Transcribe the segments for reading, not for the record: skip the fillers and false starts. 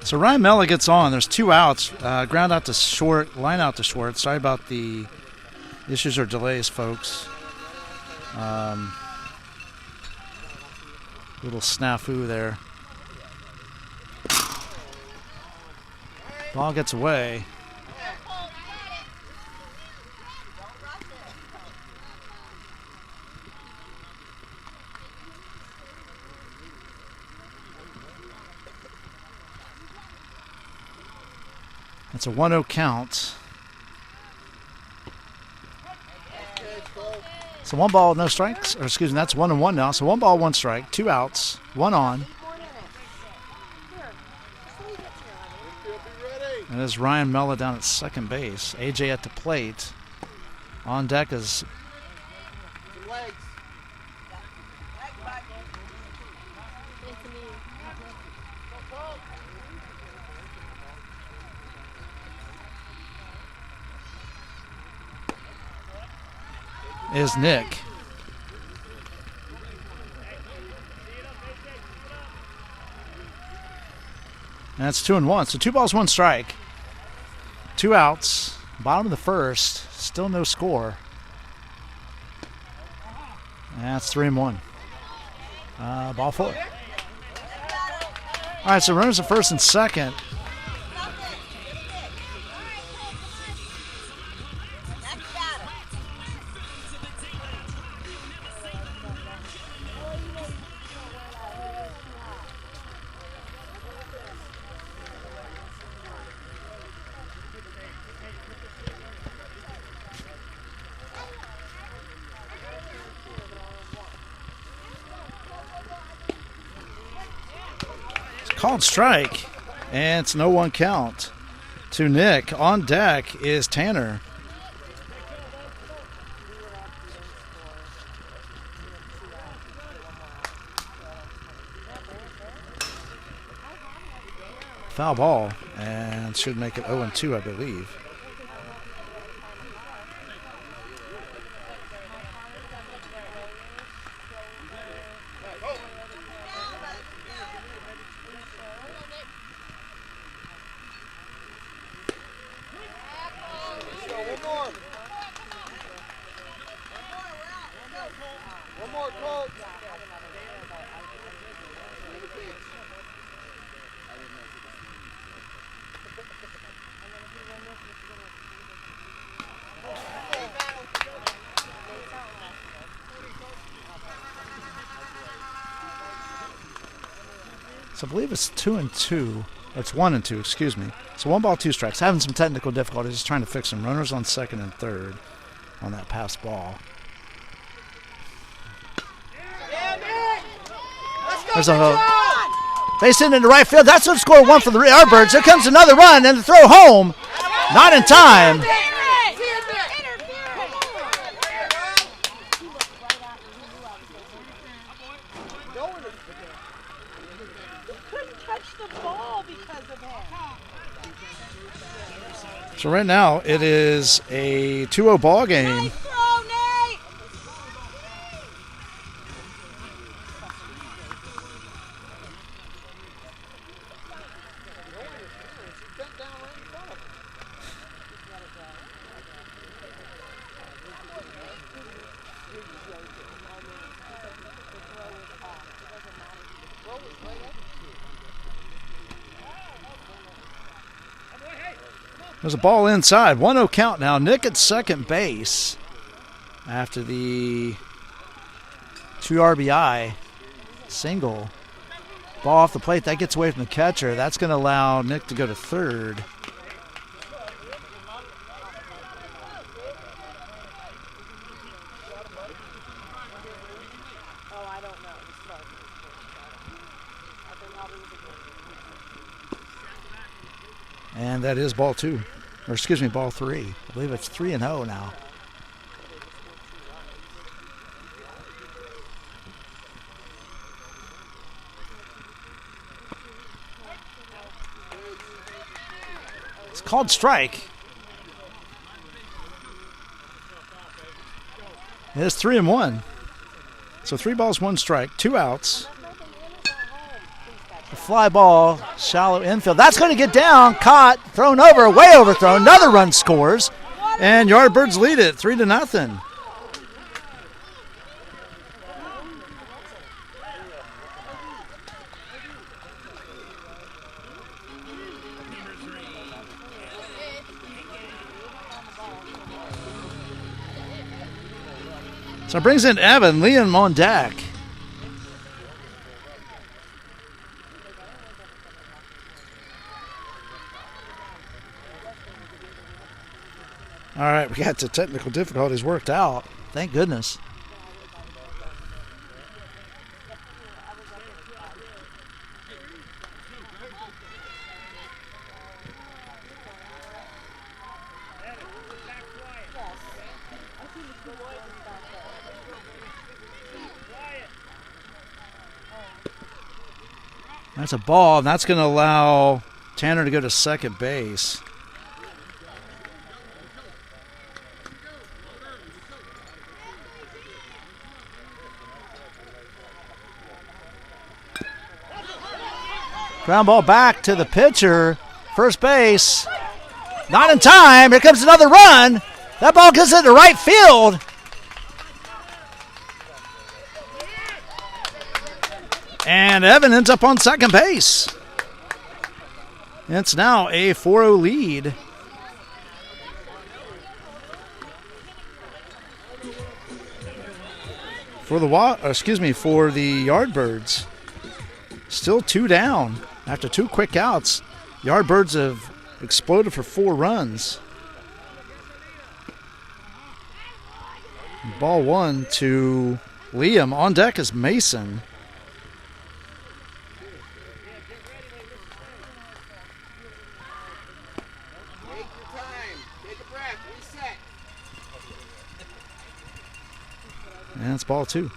So Ryan Mella gets on. There's 2 outs. Ground out to short, line out to short. Sorry about the issues or delays, folks. Little snafu there. Ball gets away. It's a 1-0 count. So 1 ball, no strikes. Or excuse me, that's 1-1 now. So 1 ball, 1 strike, 2 outs, 1 on. And there's Ryan Mella down at second base. AJ at the plate. On deck is Nick. And that's 2-1. So 2 balls, 1 strike. 2 outs. Bottom of the first. Still no score. And that's 3-1. Ball 4. All right, so runners at first and second. Called strike, and it's no 1 count to Nick. On deck is Tanner. Foul ball, and should make it 0-2, I believe. So I believe it's 2-2. It's 1-2, excuse me. So 1 ball, 2 strikes. Having some technical difficulties, just trying to fix them. Runners on second and third on that pass ball. There's a base hit into right field. That's what score 1 for the Yardbirds. Here comes another run and the throw home. Not in time. So right now it is a 2-0 ball game. Nice throw, Nate. There's a ball inside. 1-0 count now. Nick at second base after the 2 RBI single. Ball off the plate. That gets away from the catcher. That's going to allow Nick to go to third. And that is ball 2. Or excuse me, ball 3. I believe it's 3-0 now. It's called strike. It is 3-1. So 3 balls, 1 strike, 2 outs. The fly ball, shallow infield. That's going to get down, caught, thrown over, way overthrown. Another run scores, and Yardbirds lead it 3-0. So it brings in Evan, Liam on deck. All right, we got the technical difficulties worked out. Thank goodness. That's a ball, and that's going to allow Tanner to go to second base. Ground ball back to the pitcher. First base. Not in time. Here comes another run. That ball goes into right field. And Evan ends up on second base. It's now a 4-0 lead. For the Yardbirds. Still 2 down after 2 quick outs. Yardbirds have exploded for 4 runs. Ball 1 to Liam. On deck is Mason. And it's ball 2.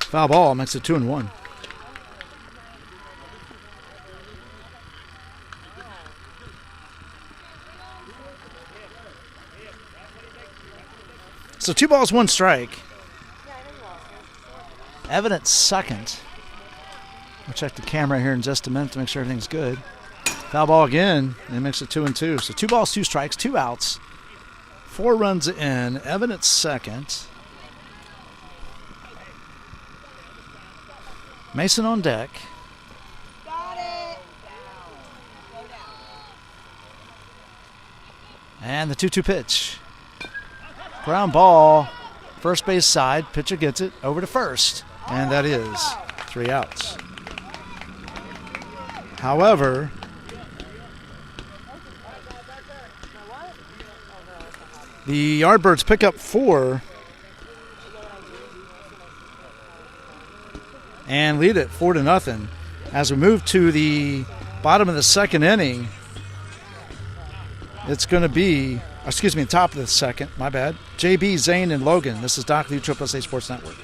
Foul ball makes it 2-1. So 2 balls, 1 strike. Evan at second. We'll check the camera here in just a minute to make sure everything's good. Foul ball again, and it makes it 2-2. So 2 balls, 2 strikes, 2 outs. 4 runs in. Evan at second. Mason on deck. Got it. And the 2-2 pitch. Ground ball, first base side. Pitcher gets it over to first. And that is 3 outs. However, the Yardbirds pick up 4 and lead it 4-0. As we move to the bottom of the second inning, it's going to be, top of the second, my bad. JB, Zane, and Logan. This is Doc Lee, Triple SA Sports Network.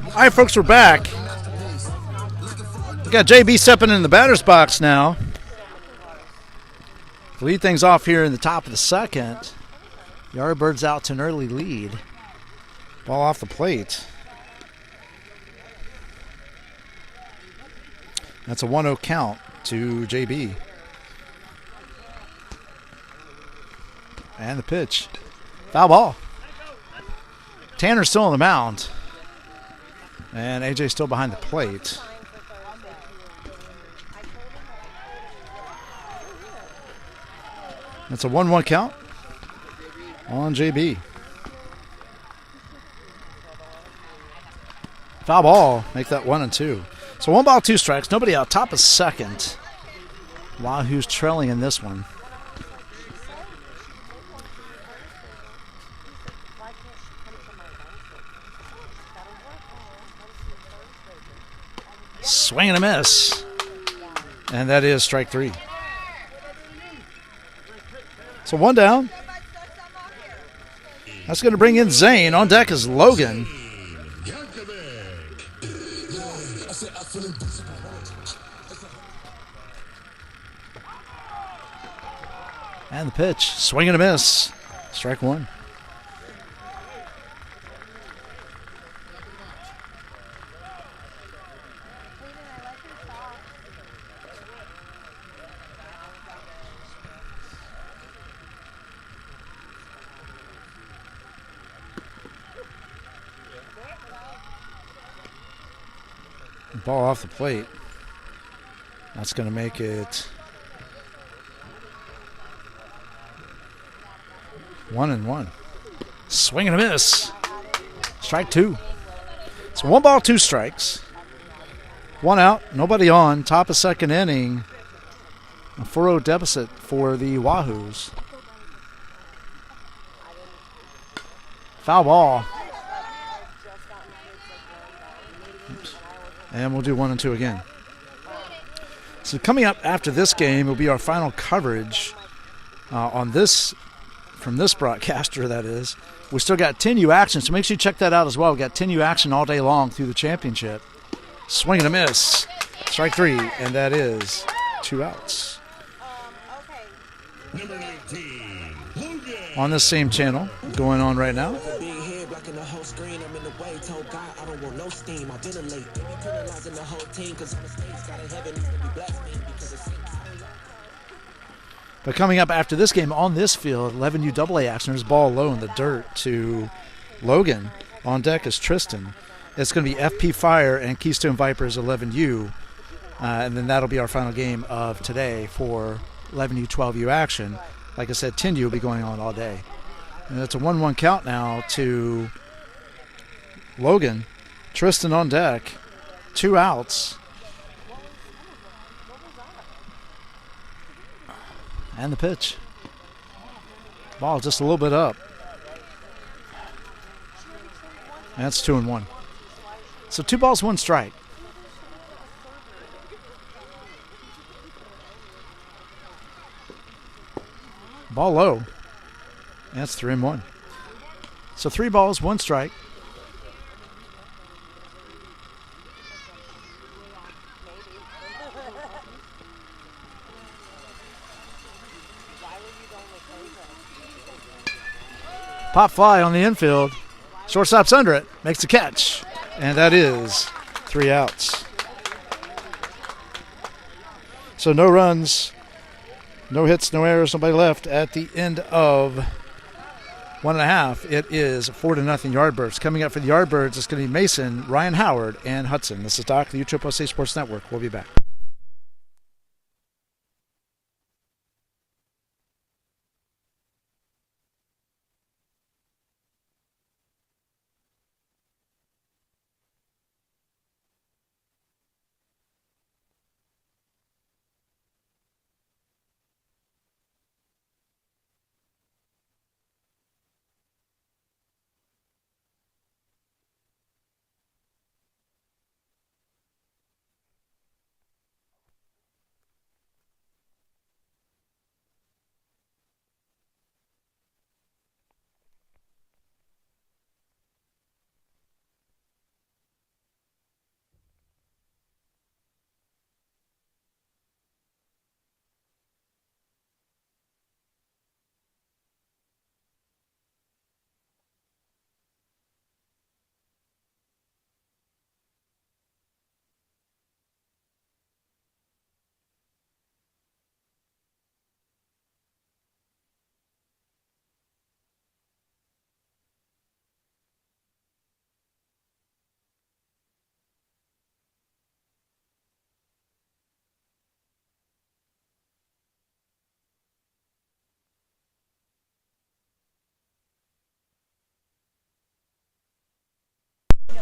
All right, folks, we're back. We got JB stepping in the batter's box now. To lead things off here in the top of the second. Yardbirds out to an early lead. Ball off the plate. That's a 1-0 count to JB. And the pitch. Foul ball. Tanner's still on the mound. And AJ's still behind the plate. That's a 1-1 count on JB. Foul ball. Make that 1-2. So 1 ball, 2 strikes. Nobody out. Top of second. Wahoos trailing in this one. Swing and a miss. And that is strike 3. So 1 down. That's going to bring in Zane. On deck is Logan. And the pitch. Swing and a miss. Strike 1. Ball off the plate. That's going to make it 1-1. Swing and a miss. Strike 2. So 1 ball, 2 strikes. 1 out, nobody on. Top of second inning. A 4-0 deficit for the Wahoos. Foul ball. Oops. And we'll do 1 and 2 again. So coming up after this game will be our final coverage on this, from this broadcaster, that is. We still got 10U action, so make sure you check that out as well. We got 10U action all day long through the championship. Swing and a miss. Strike 3, and that is 2 outs. On this same channel, going on right now. But coming up after this game on this field, 11U AA action. There's ball low in the dirt to Logan. On deck is Tristan. It's going to be FP Fire and Keystone Vipers 11U. And then that'll be our final game of today for 11U, 12U action. Like I said, 10U will be going on all day. And it's a 1-1 count now to Logan. Tristan on deck. 2 outs. And the pitch. Ball just a little bit up. That's 2-1. So 2 balls, 1 strike. Ball low. That's 3-1. So 3 balls, 1 strike. Pop fly on the infield. Shortstop's under it. Makes the catch. And that is 3 outs. So no runs, no hits, no errors, nobody left at the end of 1.5. It is 4-0 Yardbirds. Coming up for the Yardbirds, it's going to be Mason, Ryan Howard, and Hudson. This is Doc, the USSSA Sports Network. We'll be back.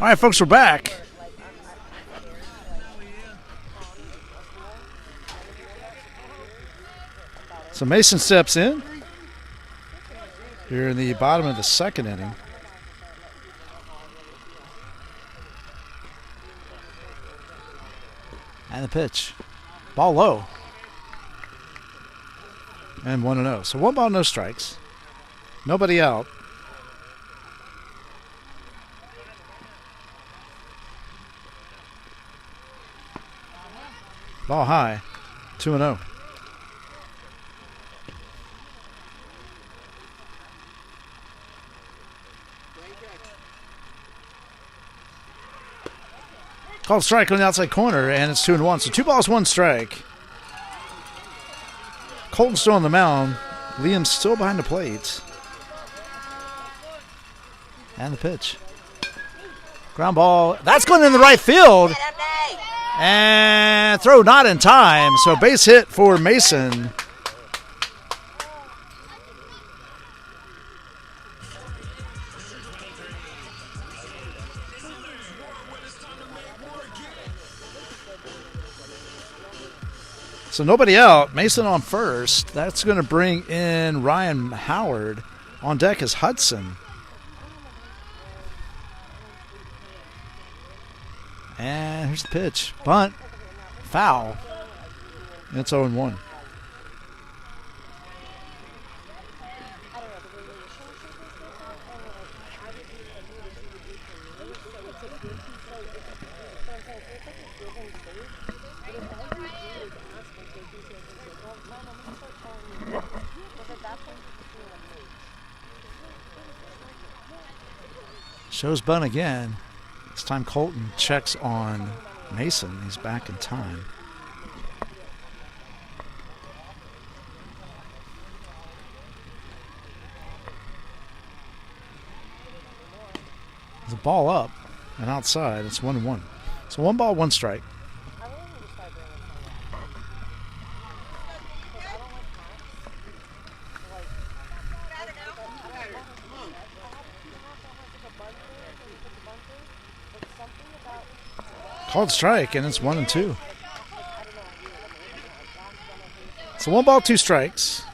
All right, folks, we're back. So Mason steps in here in the bottom of the second inning. And the pitch. Ball low. And 1-0. So 1 ball, no strikes. Nobody out. Ball high. 2-0. Called strike on the outside corner, and it's 2-1. So 2 balls, 1 strike. Colton's still on the mound. Liam's still behind the plate. And the pitch. Ground ball. That's going in the right field. And throw not in time. So base hit for Mason. So nobody out. Mason on first. That's going to bring in Ryan Howard. On deck is Hudson. And here's the pitch. Bunt. Foul. And it's 0-1. Shows bunt again. This time Colton checks on Mason. He's back in time. There's a ball up and outside. It's 1-1. So 1 ball, 1 strike. Called strike, and it's 1-2. So 1 ball, 2 strikes.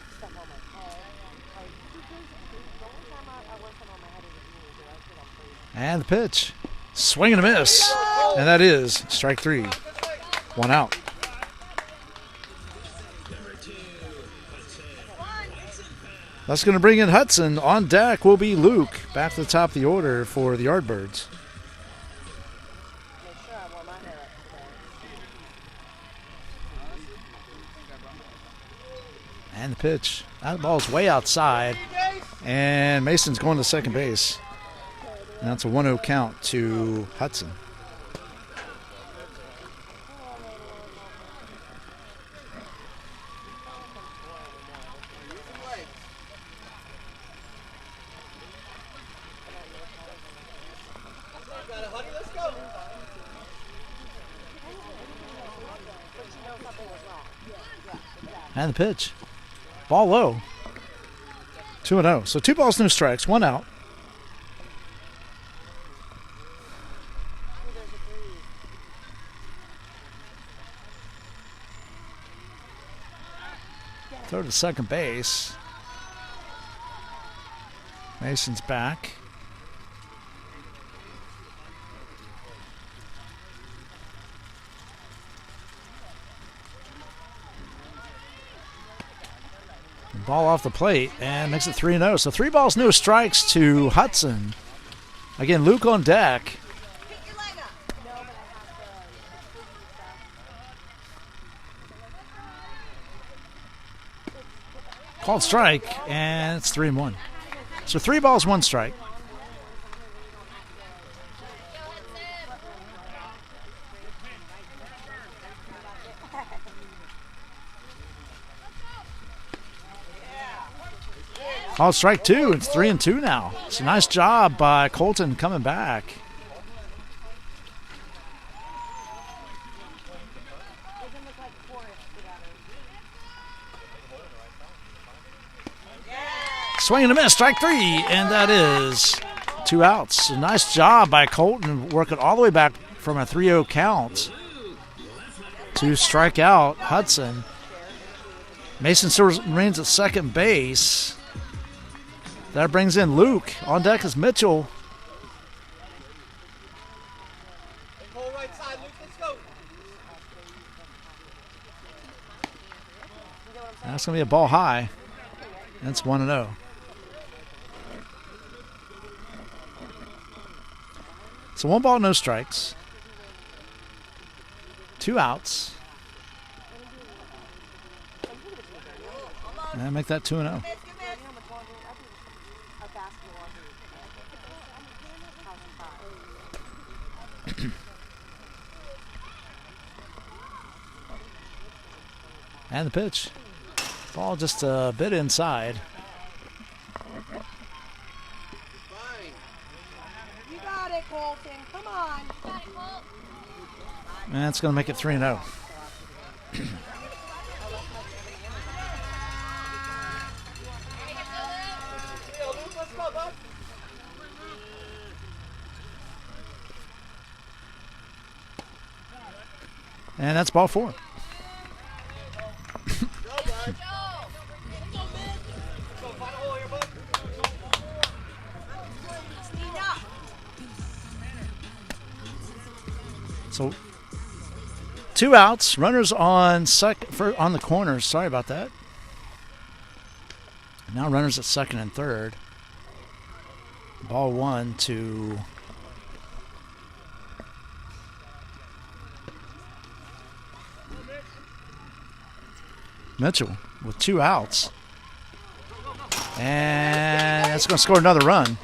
And the pitch. Swing and a miss. And that is strike 3. 1 out. That's going to bring in Hudson. On deck will be Luke. Back to the top of the order for the Yardbirds. And the pitch. That ball's way outside. And Mason's going to second base. And that's a 1-0 count to Hudson. And the pitch. Ball low. 2-0. So 2 balls, no strikes. 1 out. Throw to second base. Mason's back. Ball off the plate and makes it 3-0. So 3 balls, no strikes to Hudson. Again, Luke on deck. Called strike, and it's 3-1. So 3 balls, 1 strike. Called strike 2. It's 3-2 now. It's a nice job by Colton coming back. Swing and a miss, strike 3, and that is 2 outs. A nice job by Colton working all the way back from a 3-0 count to strike out Hudson. Mason still remains at second base. That brings in Luke. On deck is Mitchell. That's going to be a ball high. That's 1-0. So 1 ball, no strikes. 2 outs. And make that 2-0. And the pitch. Ball just a bit inside. You got it, Colton. Come on. And that's going to make it 3-0. And that's ball 4. So 2 outs, runners on on the corners. Sorry about that. Now runners at second and third. Ball 1 to Mitchell with 2 outs. And that's going to score another run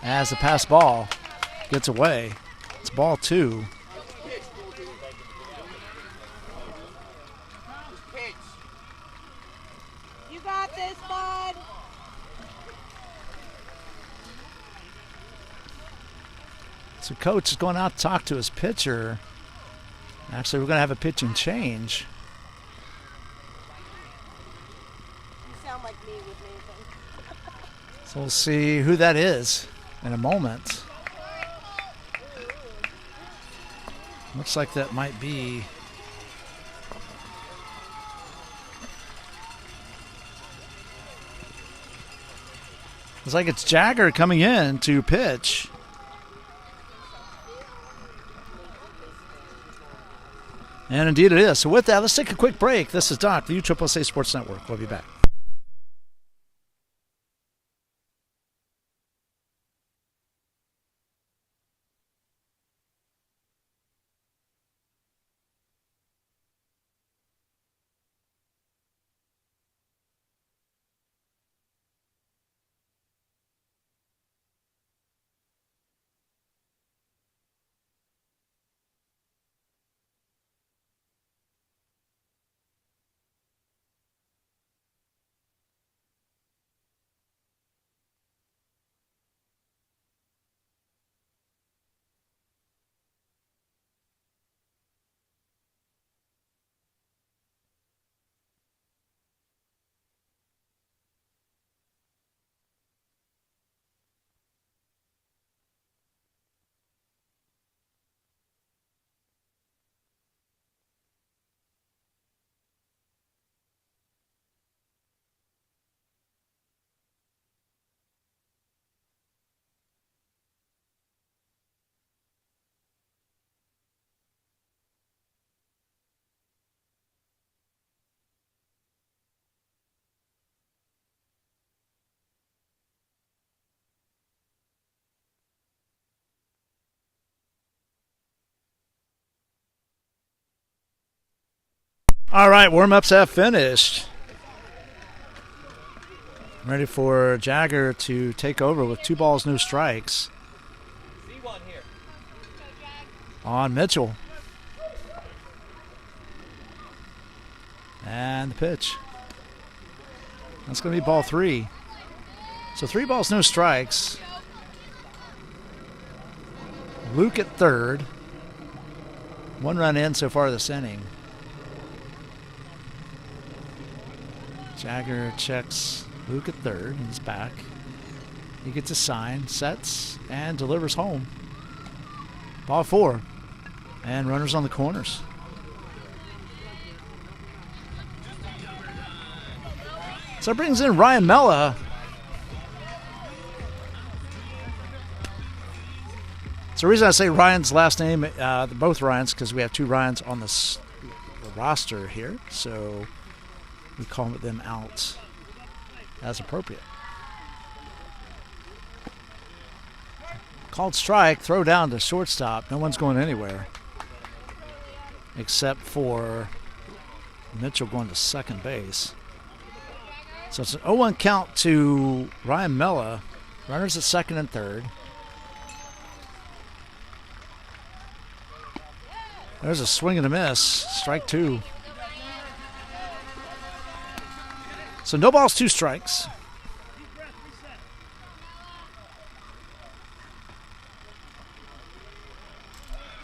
as the pass ball gets away. It's ball 2. You got this, bud. So coach is going out to talk to his pitcher. Actually, we're going to have a pitching change. You sound like me with Nathan. So we'll see who that is in a moment. Looks like that might be looks like it's Jagger coming in to pitch. And indeed it is. So with that, let's take a quick break. This is Doc, the USSSA Sports Network. We'll be back. All right, warm-ups have finished. Ready for Jagger to take over with 2 balls, no strikes. On Mitchell. And the pitch. That's going to be ball 3. So 3 balls, no strikes. Luke at third. 1 run in so far this inning. Jagger checks Luke at third. He's back. He gets a sign, sets, and delivers home. Ball 4. And runners on the corners. So it brings in Ryan Mella. So the reason I say Ryan's last name, both Ryans, because we have 2 Ryans on the roster here. So we call them out as appropriate. Called strike, throw down to shortstop. No one's going anywhere except for Mitchell going to second base. So it's an 0-1 count to Ryan Mella. Runners at second and third. There's a swing and a miss. Strike 2. So no balls, 2 strikes.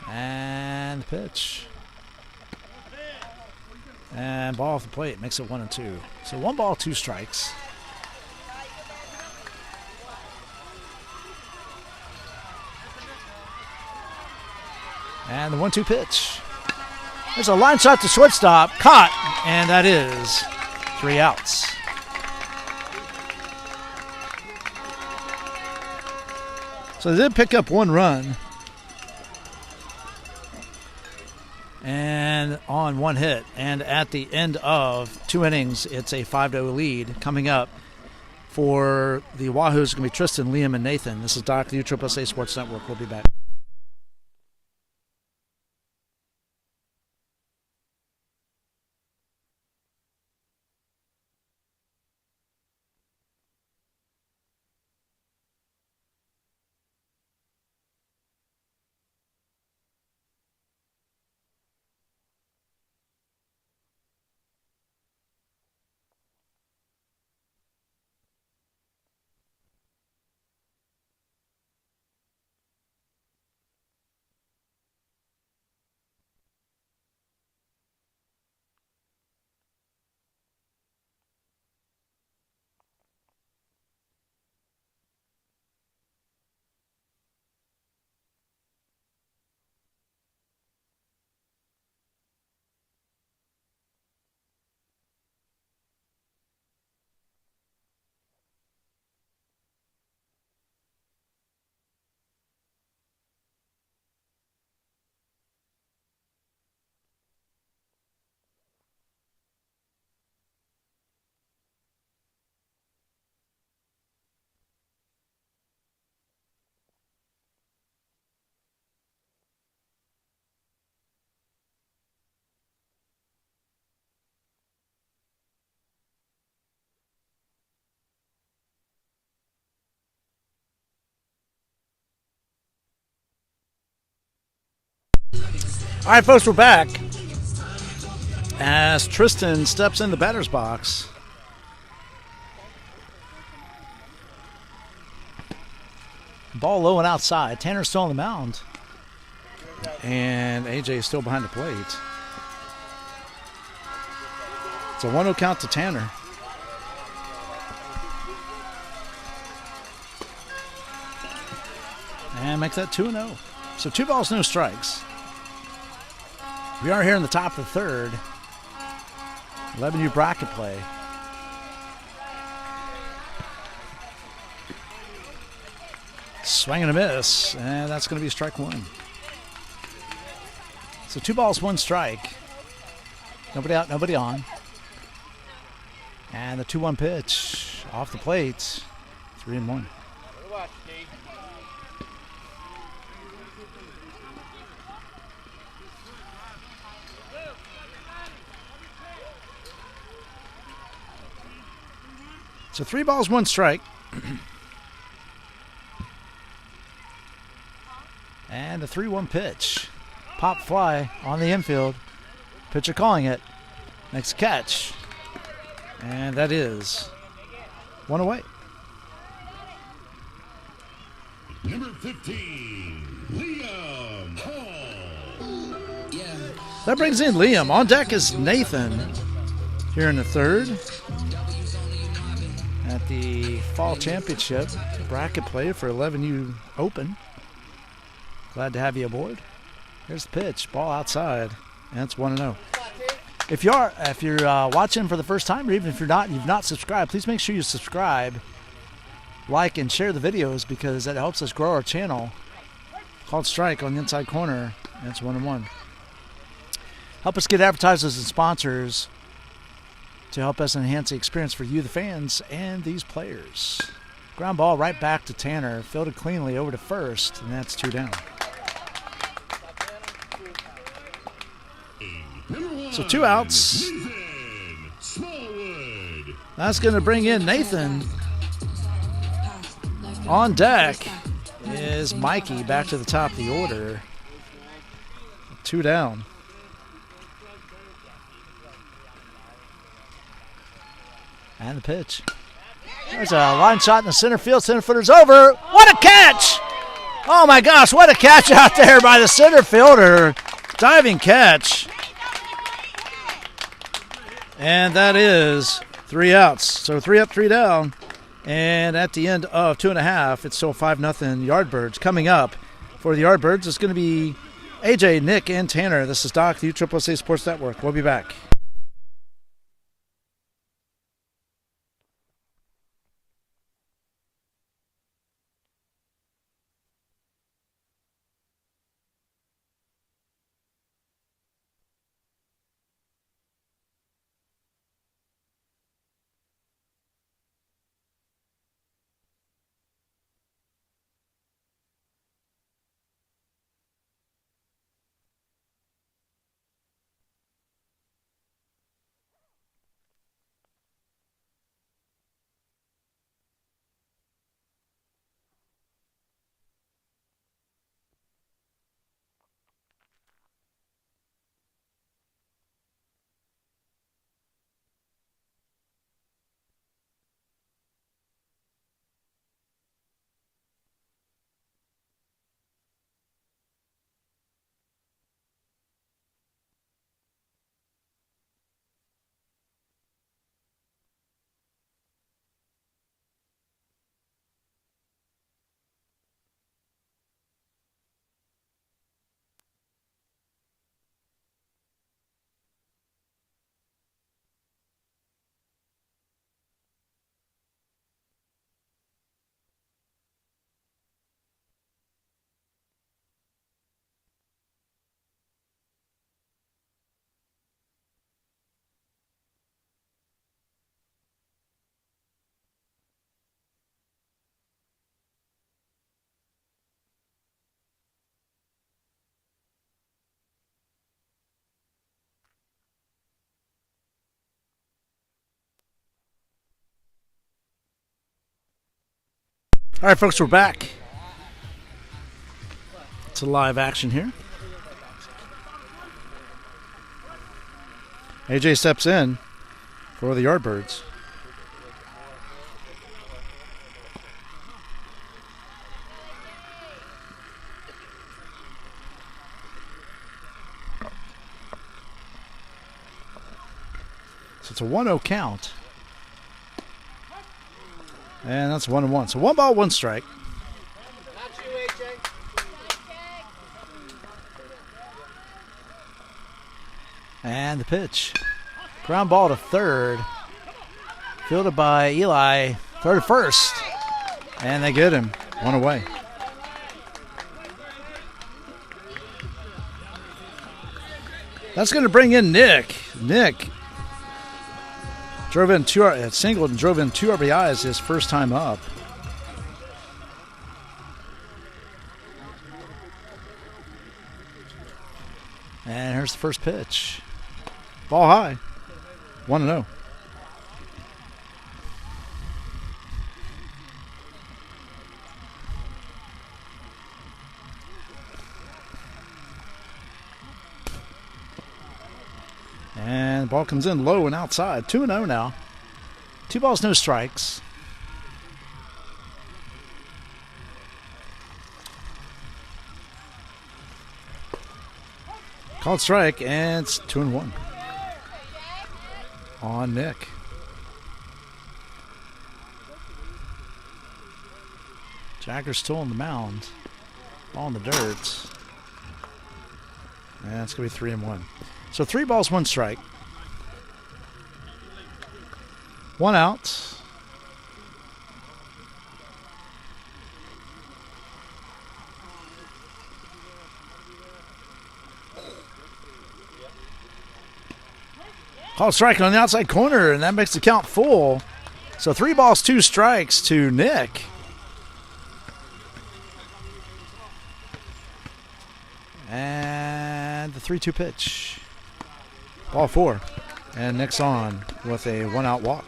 And pitch. And ball off the plate. Makes it 1-2. So 1 ball, 2 strikes. And the 1-2 pitch. There's a line shot to shortstop. Caught. And that is 3 outs. So they did pick up 1 run. And on 1 hit. And at the end of 2 innings, it's a 5-0 lead. Coming up for the Wahoos is going to be Tristan, Liam, and Nathan. This is Doc, the USSSA Sports Network. We'll be back. All right, folks, we're back as Tristan steps in the batter's box. Ball low and outside. Tanner's still on the mound. And AJ is still behind the plate. It's a 1-0 count to Tanner. And make that 2-0. So 2 balls, no strikes. We are here in the top of the third. 11U bracket play. Swing and a miss, and that's going to be strike 1. So 2 balls, 1 strike. Nobody out, nobody on. And the 2-1 pitch off the plate. 3-1. So 3 balls, 1 strike. And a 3-1 pitch. Pop fly on the infield. Pitcher calling it. Makes a catch. And that is 1 away. Number 15, Liam Hall. That brings in Liam. On deck is Nathan here in the third. at the Fall Championship bracket play for 11U Open. Glad to have you aboard. Here's the pitch, ball outside, and it's 1-0. If you're watching for the first time, or even if you've not subscribed, please make sure you subscribe, like, and share the videos because that helps us grow our channel. Called strike on the inside corner, and it's 1-1. Help us get advertisers and sponsors to help us enhance the experience for you, the fans, and these players. Ground ball right back to Tanner, fielded cleanly over to first, and that's 2 down. So 2 outs. That's going to bring in Nathan. On deck is Mikey back to the top of the order. 2 down. And the pitch. There's a line shot in the center field. Center fielder's over. What a catch! Oh my gosh, what a catch out there by the center fielder. Diving catch. And that is 3 outs. So 3 up, 3 down. And at the end of 2.5, it's still 5-0 Yardbirds. Coming up for the Yardbirds, it's going to be AJ, Nick, and Tanner. This is Doc, the USSSA Sports Network. We'll be back. All right, folks, we're back. It's a live action here. AJ steps in for the Yardbirds. So it's a 1-0 count. And that's 1-1. So 1 ball, 1 strike. Not you, AJ. And the pitch. Ground ball to third. Fielded by Eli. Third to first. And they get him. 1 away. That's going to bring in Nick. Nick drove in singled and drove in 2 RBIs his first time up. And here's the first pitch. Ball high. 1-0. And the ball comes in low and outside. 2-0 now. 2 balls, no strikes. Called strike, and it's 2-1 on Nick. Jagger's still on the mound. Ball in the dirt. And it's going to be 3-1. So 3 balls, 1 strike. 1 out. Call strike on the outside corner, and that makes the count full. So 3 balls, 2 strikes to Nick. And the 3-2 pitch. Ball 4. And Nick's on with a 1-out walk.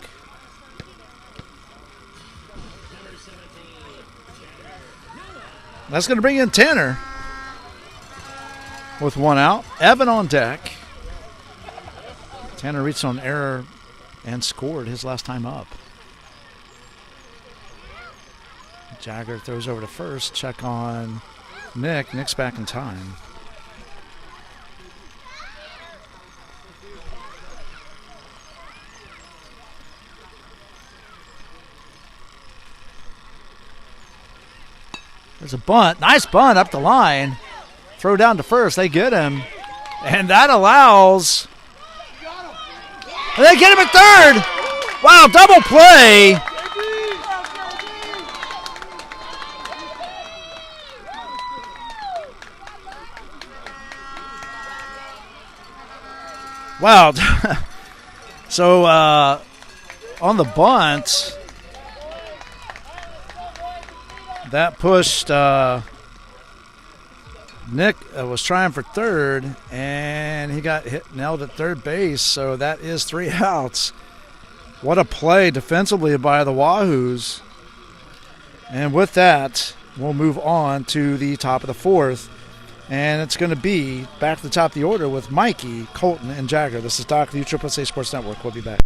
That's going to bring in Tanner with 1 out. Evan on deck. Tanner reached on error and scored his last time up. Jagger throws over to first. Check on Nick. Nick's back in time. There's a bunt. Nice bunt up the line. Throw down to first. They get him. And that allows... And they get him at third. Wow, double play. Wow. So on the bunt, that pushed Nick was trying for third, and he got nailed at third base, so that is 3 outs. What a play defensively by the Wahoos. And with that, we'll move on to the top of the 4th, and it's going to be back to the top of the order with Mikey, Colton, and Jagger. This is Doc, the USSSA Sports Network. We'll be back.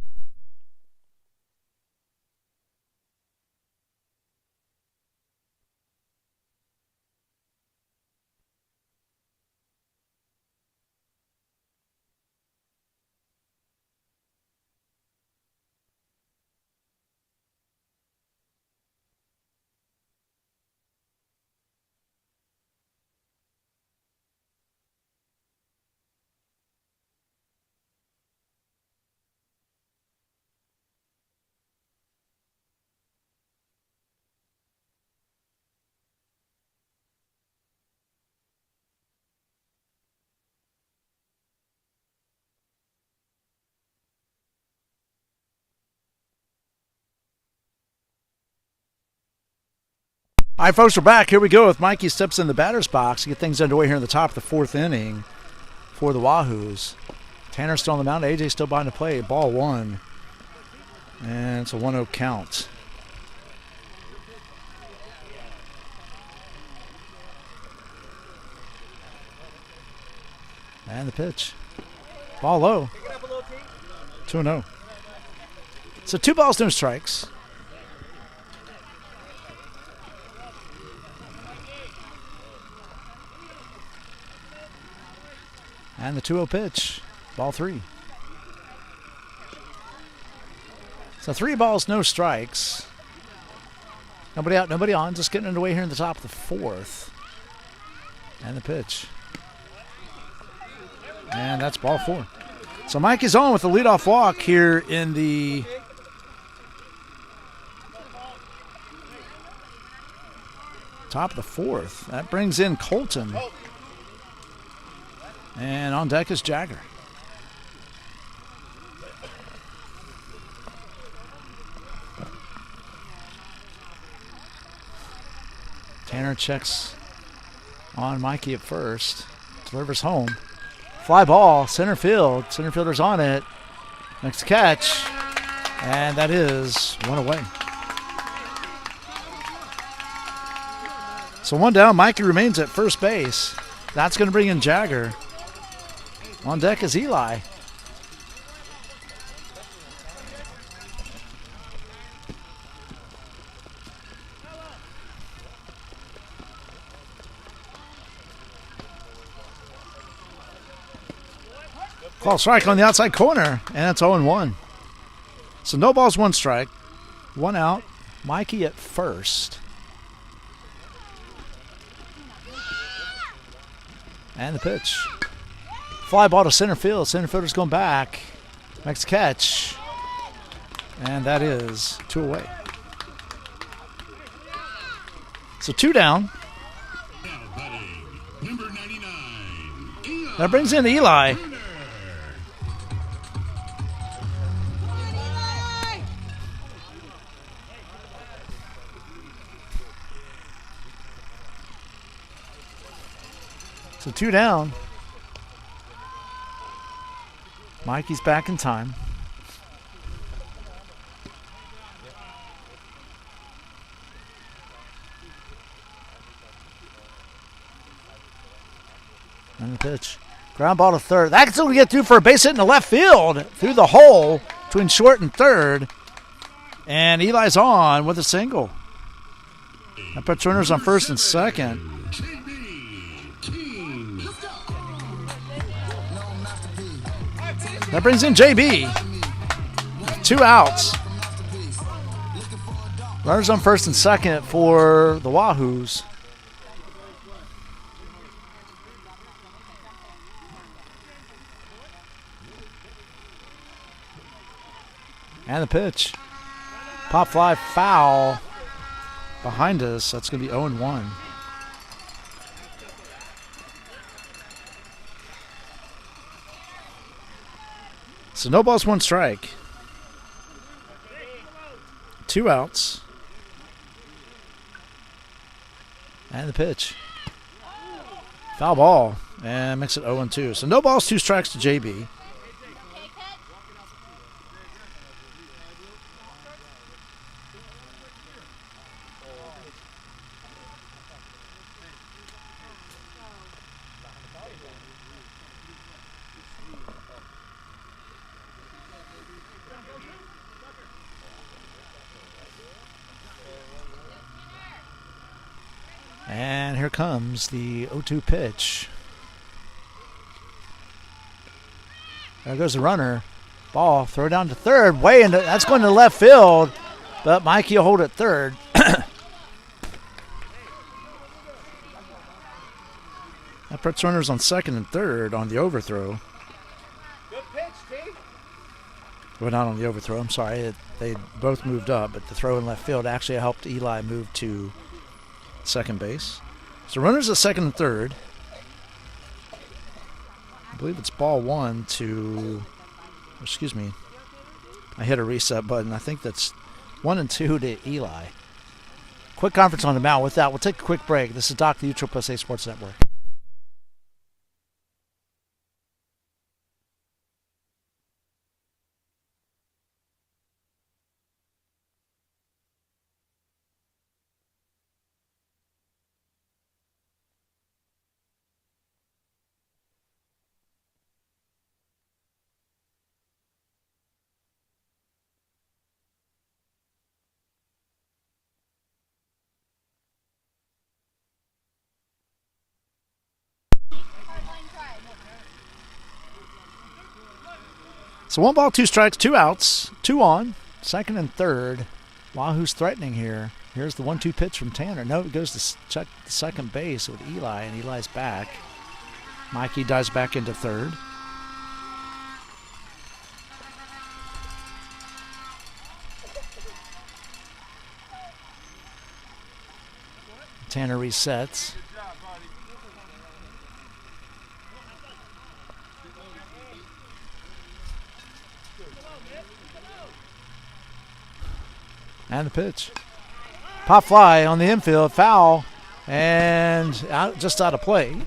All right, folks, we're back. Here we go with Mikey steps in the batter's box to get things underway here in the top of the 4th inning for the Wahoos. Tanner's still on the mound. AJ's still behind the plate. Ball 1. And it's a 1-0 count. And the pitch. Ball low. 2-0. So 2 balls, no strikes. And the 2-0 pitch. Ball 3. So 3 balls, no strikes. Nobody out, nobody on. Just getting underway here in the top of the 4th. And the pitch. And that's ball 4. So Mike is on with the leadoff walk here in the top of the 4th. That brings in Colton. And on deck is Jagger. Tanner checks on Mikey at first. Delivers home. Fly ball, center field. Center fielder's on it. Next catch. And that is 1 away. So 1 down. Mikey remains at first base. That's going to bring in Jagger. On deck is Eli. Call strike on the outside corner, and it's 0-1. So no balls, 1 strike. 1 out. Mikey at first. And the pitch. Fly ball to center field. Center fielder's going back. Makes a catch. And that is 2 away. So 2 down. Now batting, number 99, Eli. That brings in Eli. So 2 down. Mikey's back in time. And the pitch. Ground ball to third. That's going to get through for a base hit in the left field. Through the hole between short and third. And Eli's on with a single. That puts runners on first and second. That brings in JB. 2 outs. Runners on first and second for the Wahoos. And the pitch. Pop fly foul behind us. That's going to be 0-1. So no balls, 1 strike. 2 outs. And the pitch. Foul ball. And makes it 0-2. So no balls, 2 strikes to JB. And here comes the 0-2 pitch. There goes the runner. Ball, throw down to third. Way into, that's going to left field. But Mikey will hold it third. That puts runners on second and third on the overthrow. Good pitch, T. Well, not on the overthrow. I'm sorry. They both moved up, but the throw in left field actually helped Eli move to second base. So runners at second and third. I believe it's ball 1 to, excuse me, I hit a reset button. I think that's 1 and 2 to Eli. Quick conference on the mound. With that, we'll take a quick break. This is Doc, the USSSA Sports Network. So 1 ball, 2 strikes, 2 outs, 2 on, second and third. Wahoo's threatening here. Here's the 1-2 pitch from Tanner. No, it goes to check the second base with Eli, and Eli's back. Mikey dives back into third. Tanner resets. And the pitch. Pop fly on the infield, foul, and just out of play.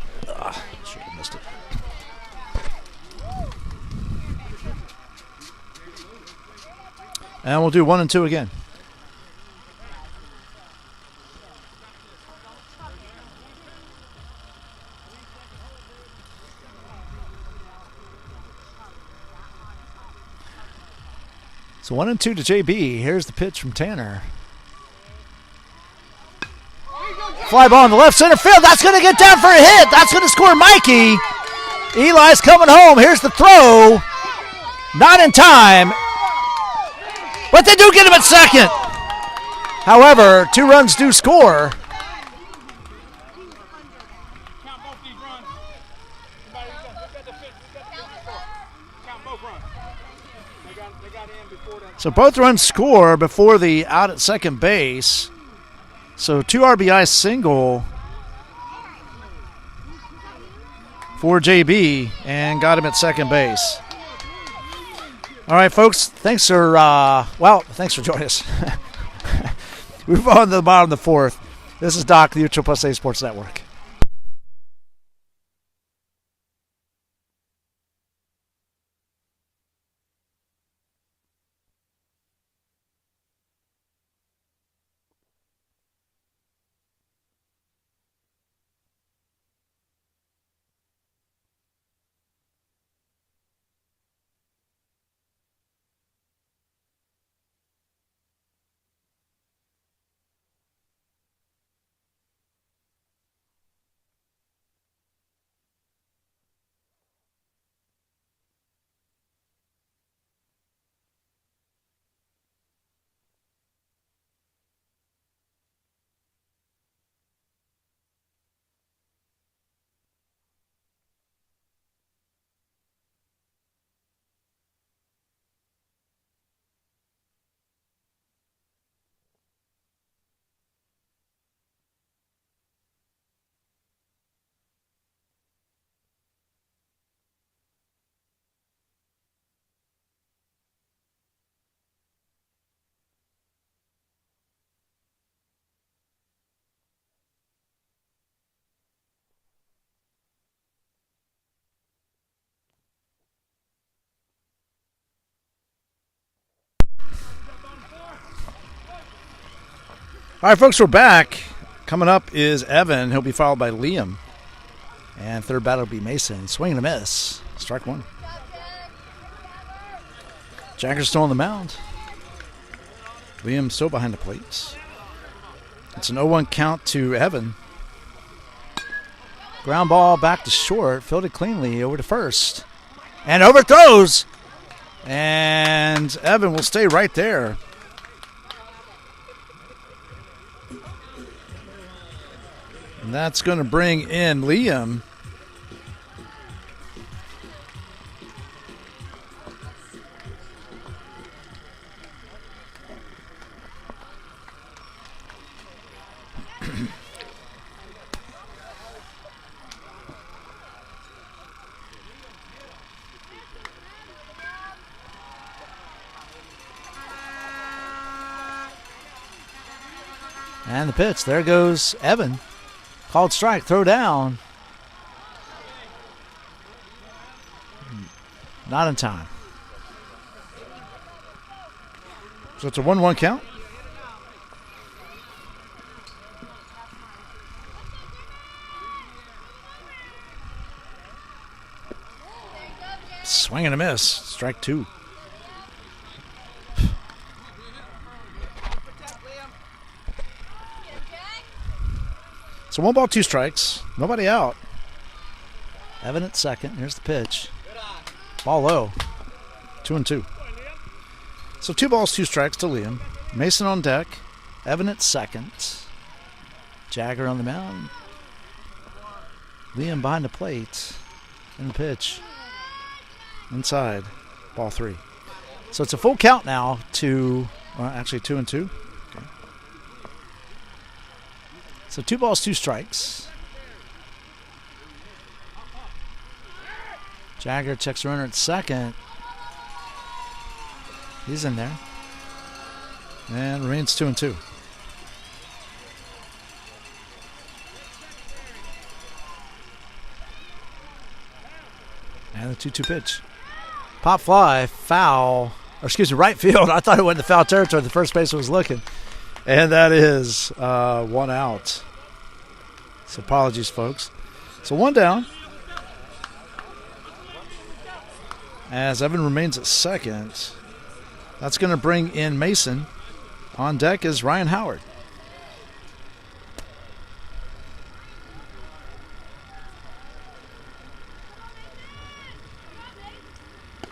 Should have missed it. And we'll do 1 and 2 again. So 1 and 2 to JB. Here's the pitch from Tanner. Fly ball in the left center field. That's going to get down for a hit. That's going to score Mikey. Eli's coming home. Here's the throw. Not in time. But they do get him at second. However, 2 runs do score. So both runs score before the out at second base. So 2 RBI single for JB and got him at second base. All right, folks, thanks for joining us. We move on to the bottom of the fourth. This is Doc, the USSSA Sports Network. All right, folks, we're back. Coming up is Evan. He'll be followed by Liam. And third batter will be Mason. Swing and a miss. Strike one. Jagger's still on the mound. Liam still behind the plate. It's an 0-1 count to Evan. Ground ball back to short. Fielded cleanly over to first. And overthrows. And Evan will stay right there. And that's going to bring in Liam. And the pitch. There goes Evan. Called strike. Throw down. Not in time. So it's a 1-1 count. Swing and a miss. Strike two. So 1 ball, 2 strikes. Nobody out. Evan at second. Here's the pitch. Ball low. 2-2. So 2 balls, 2 strikes to Liam. Mason on deck. Evan at second. Jagger on the mound. Liam behind the plate. And the pitch. Inside. Ball 3. So it's a full count now to, well, actually 2-2. Okay. So 2 balls, 2 strikes. Jagger checks runner at second. He's in there. And remains 2-2. And the 2-2 pitch. Pop fly, foul. Or excuse me, right field. I thought it went to foul territory. The first baseman was looking. And that is 1 out. So apologies, folks. So 1 down. As Evan remains at second. That's going to bring in Mason. On deck is Ryan Howard.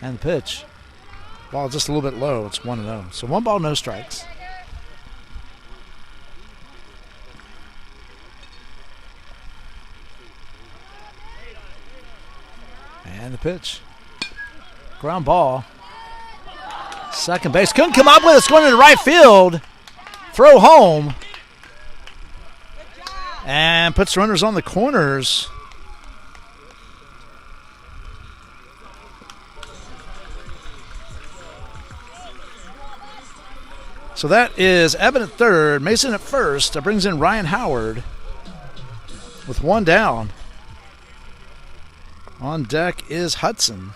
And the pitch. Ball just a little bit low. It's 1-0. So 1 ball, no strikes. And the pitch. Ground ball. Second base. Couldn't come up with it. It's going into right field. Throw home. And puts runners on the corners. So that is Evan at third, Mason at first. That brings in Ryan Howard with one down. On deck is Hudson.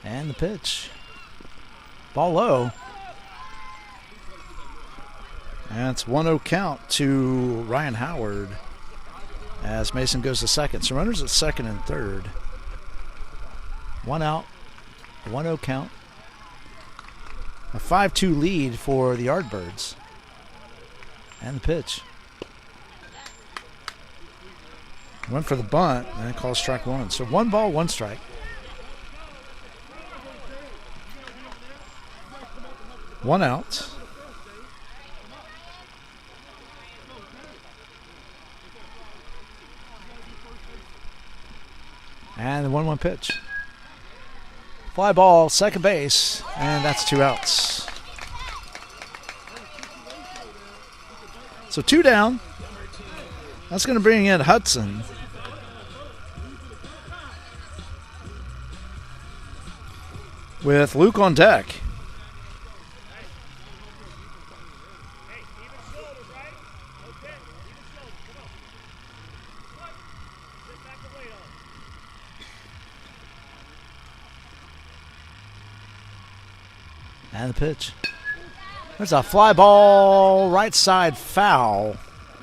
And the pitch. Ball low. And it's 1-0 count to Ryan Howard as Mason goes to second. So runners at second and third. One out. 1-0 count. A 5-2 lead for the Yardbirds. And the pitch. Went for the bunt and calls strike one. So 1 ball, 1 strike. One out. And the 1-1 pitch. Fly ball, second base, and that's 2 outs. So 2 down. That's going to bring in Hudson. With Luke on deck. And the pitch. There's a fly ball, right side foul.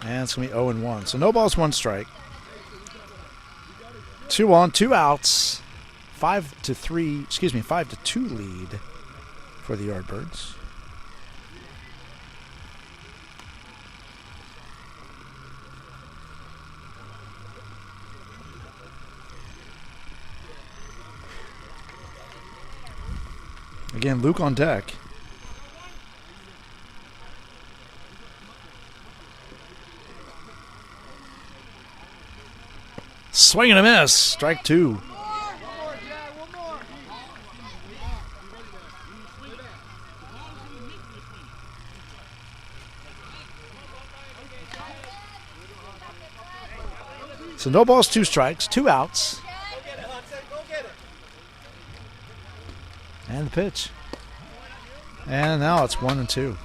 And it's going to be 0-1. So no balls, 1 strike. 2 on, 2 outs. 5-2 lead for the Yardbirds. Again, Luke on deck. Swing and a miss. Strike 2. So no balls, 2 strikes, 2 outs. And the pitch. And now it's 1-2.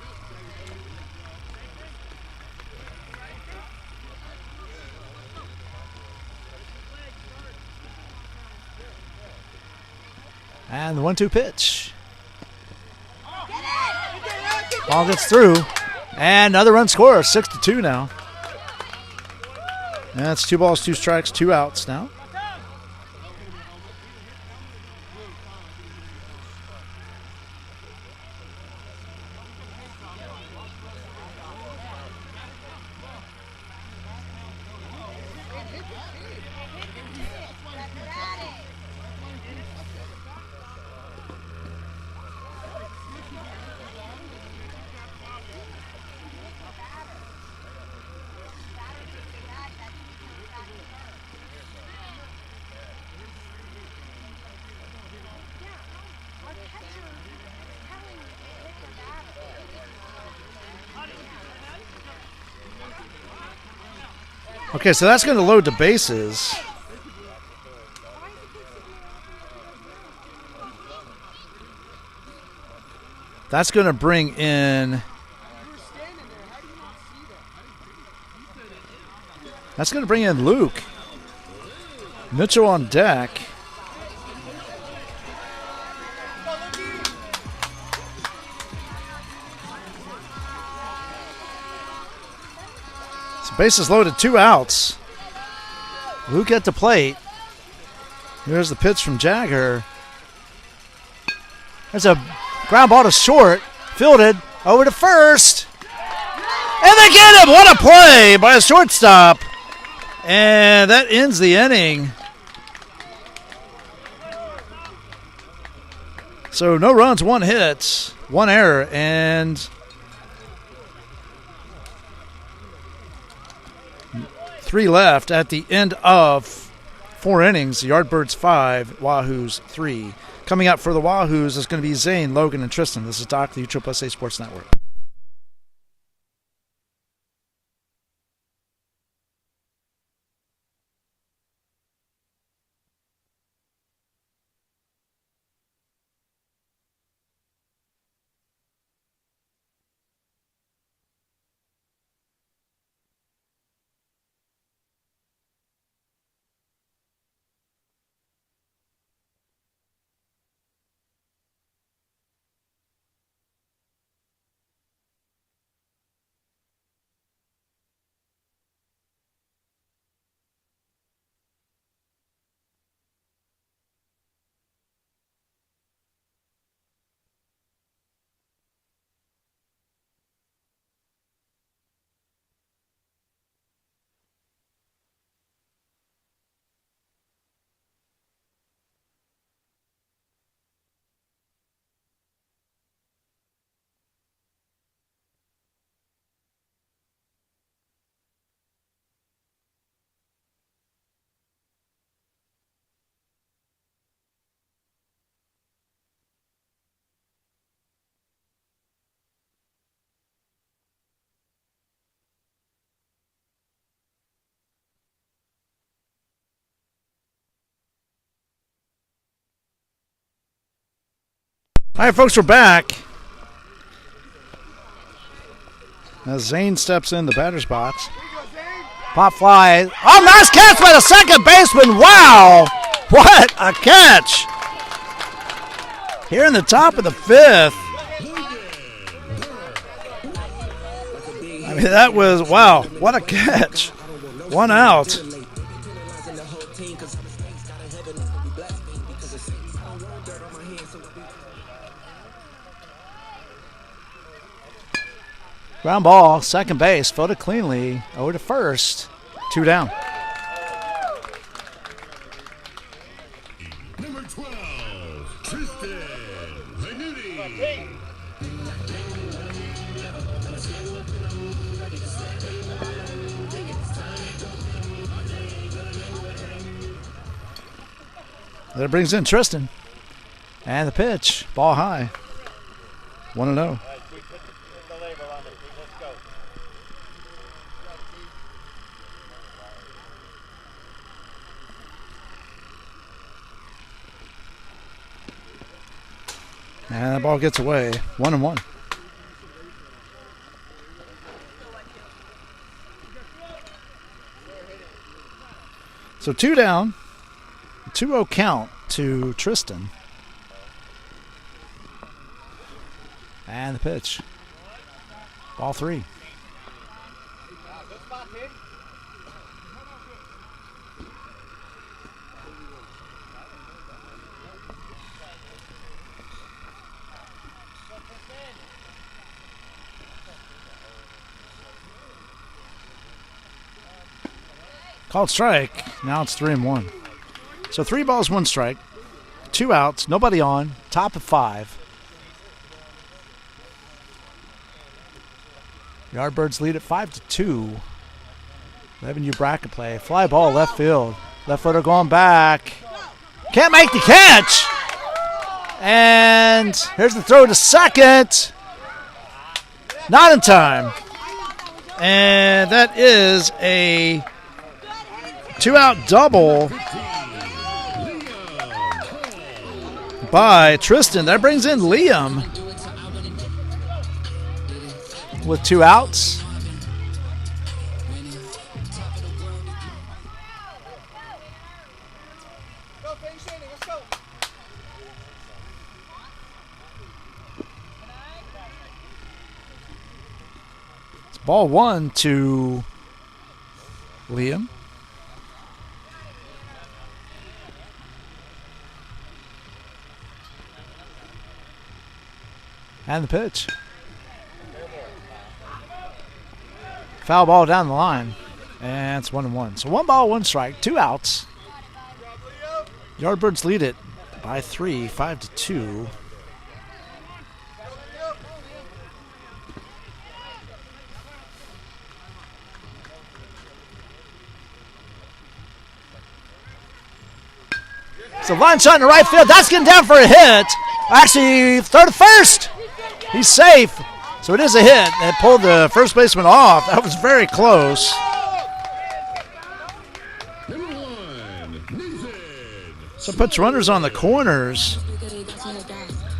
And the 1-2 pitch. Ball gets through. And another run score, 6-2 now. And that's 2 balls, 2 strikes, 2 outs now. Okay, so that's going to load the bases. That's going to bring in... That's going to bring in Luke. Mitchell on deck. Bases loaded, 2 outs. Luke at the plate. Here's the pitch from Jagger. There's a ground ball to short. Fielded over to first. And they get him. What a play by a shortstop. And that ends the inning. So no runs, 1 hit, 1 error, and 3 left at the end of 4 innings. The Yardbirds 5, Wahoos 3. Coming up for the Wahoos is going to be Zane, Logan, and Tristan. This is Doc, the USSSA Sports Network. All right, folks, we're back. As Zane steps in the batter's box. Pop fly. Oh, nice catch by the second baseman. Wow. What a catch. Here in the top of the 5th. I mean, that was, wow, what a catch. 1 out. Ground ball, second base, floated cleanly, over to first, 2 down. Number 12, Tristan Venuti. That brings in Tristan. And the pitch, ball high, 1-0. And that ball gets away. 1-1. So 2 down. 2-0 count to Tristan. And the pitch. Ball 3. Called strike. Now it's 3-1. So 3 balls, 1 strike. 2 outs. Nobody on. Top of 5. Yardbirds lead at 5-2. 11U bracket play. Fly ball left field. Left footer going back. Can't make the catch. And here's the throw to second. Not in time. And that is a 2-out double by Tristan. That brings in Liam with 2 outs. It's ball 1 to Liam. And the pitch. Foul ball down the line. And it's 1-1. So 1 ball, 1 strike, 2 outs. Yardbirds lead it by 3, 5-2. So line shot in the right field. That's getting down for a hit. Actually, throw to first. He's safe. So it is a hit. It pulled the first baseman off. That was very close. So it puts runners on the corners.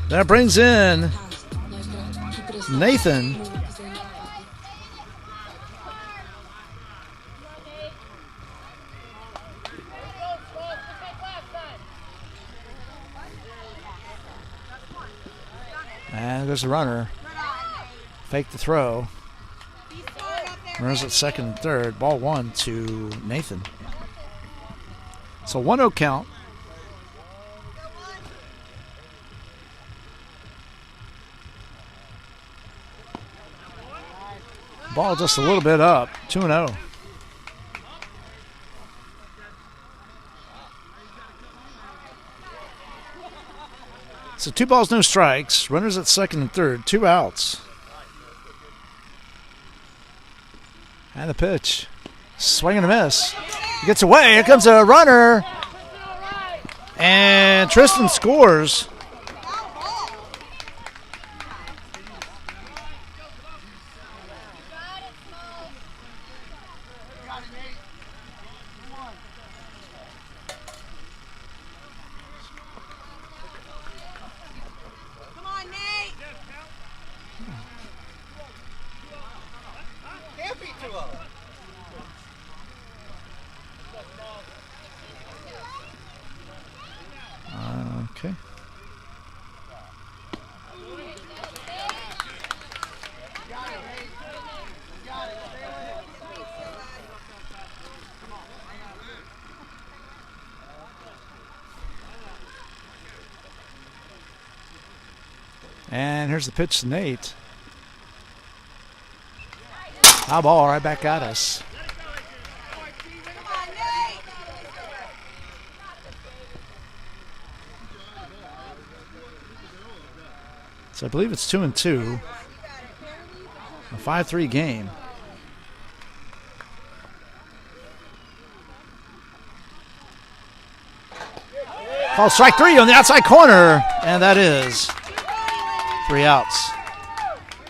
That brings in Nathan. And there's the runner. Fake the throw. Runners at second and third. Ball 1 to Nathan. So 1-0 count. Ball just a little bit up. 2-0. So 2 balls, no strikes. Runners at second and third. 2 outs. And the pitch. Swing and a miss. He gets away. Here comes a runner. And Tristan scores. Okay. And here's the pitch to Nate. High ball right back at us. So I believe it's 2-2. A 5-3 game. Ball strike 3 on the outside corner, and that is 3 outs.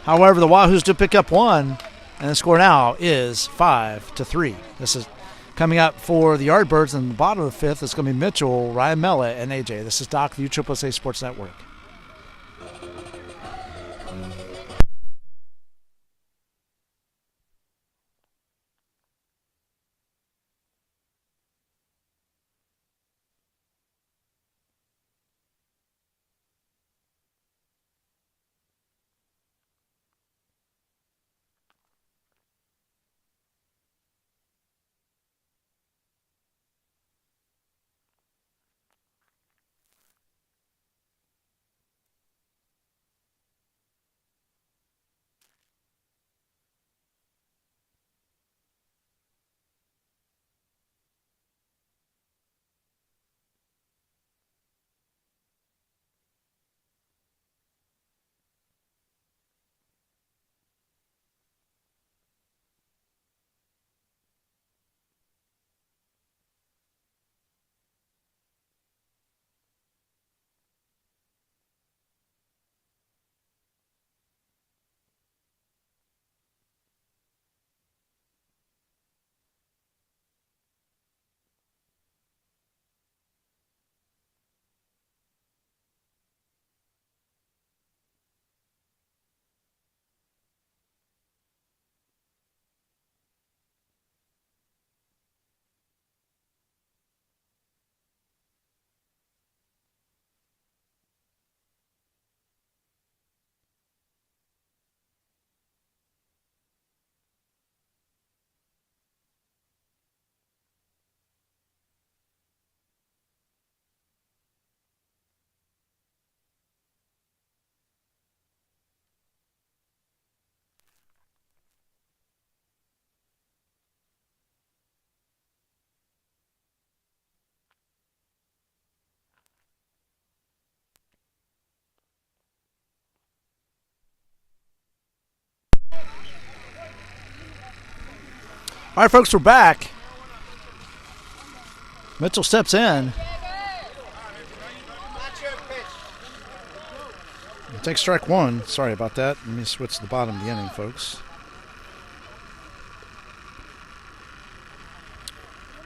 However, the Wahoos do pick up 1, and the score now is 5-3. This is coming up for the Yardbirds in the bottom of the 5th. It's going to be Mitchell, Ryan Mella, and AJ. This is Doc, the USSSA Sports Network. All right, folks, we're back. Mitchell steps in. We'll take strike one. Sorry about that. Let me switch to the bottom of the inning, folks.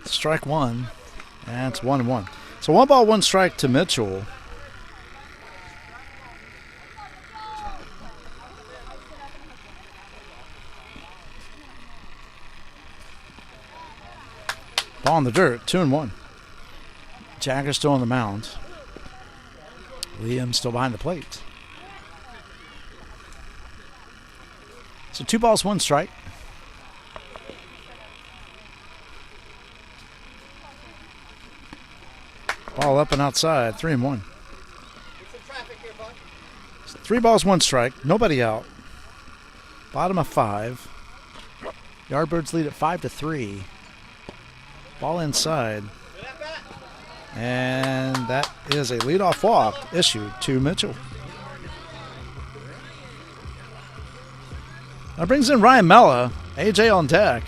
Strike one. And it's 1-1. So 1 ball, 1 strike to Mitchell. Ball in the dirt, 2-1. Jagger still on the mound. Liam still behind the plate. So 2 balls, 1 strike. Ball up and outside, 3-1. So 3 balls, 1 strike. Nobody out. Bottom of 5. Yardbirds lead at 5-3. Ball inside. And that is a leadoff walk issued to Mitchell. That brings in Ryan Mella. AJ on deck.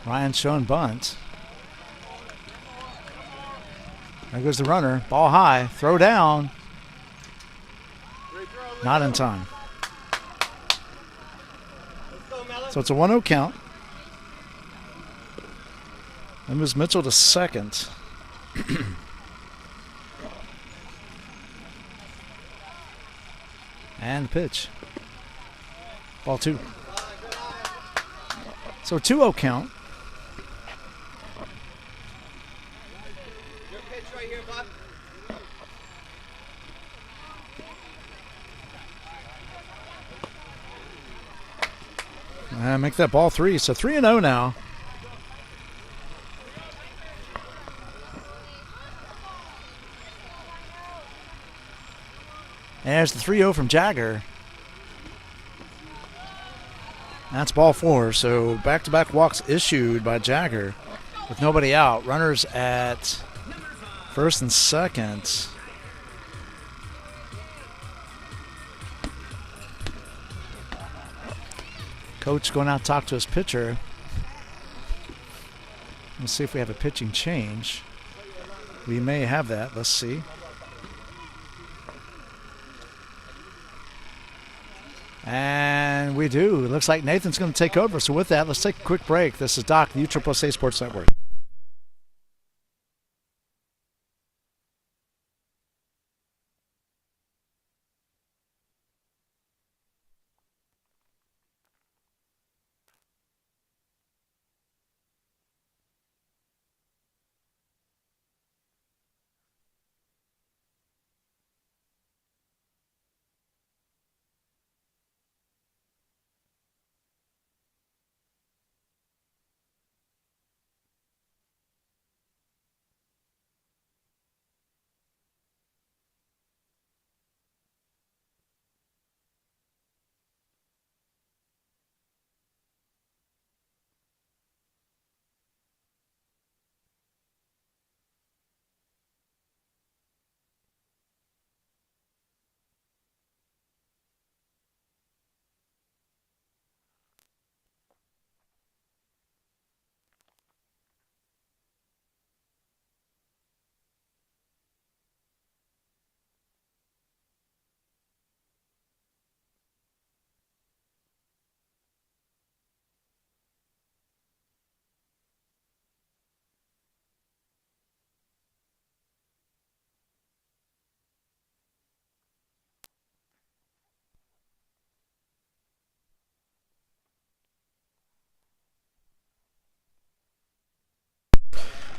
Ryan showing bunt. There goes the runner. Ball high. Throw down. Not in time. So it's a 1-0 count. That moves Mitchell to second. And pitch. Ball 2. So a 2-0 count. And make that ball 3. So 3-0 now. And there's the 3-0 from Jagger. That's ball 4. So back-to-back walks issued by Jagger with nobody out. Runners at first and second. Coach going out to talk to his pitcher. Let's see if we have a pitching change. We may have that. Let's see. And we do. It looks like Nathan's going to take over. So with that, let's take a quick break. This is Doc, the USSSA Sports Network.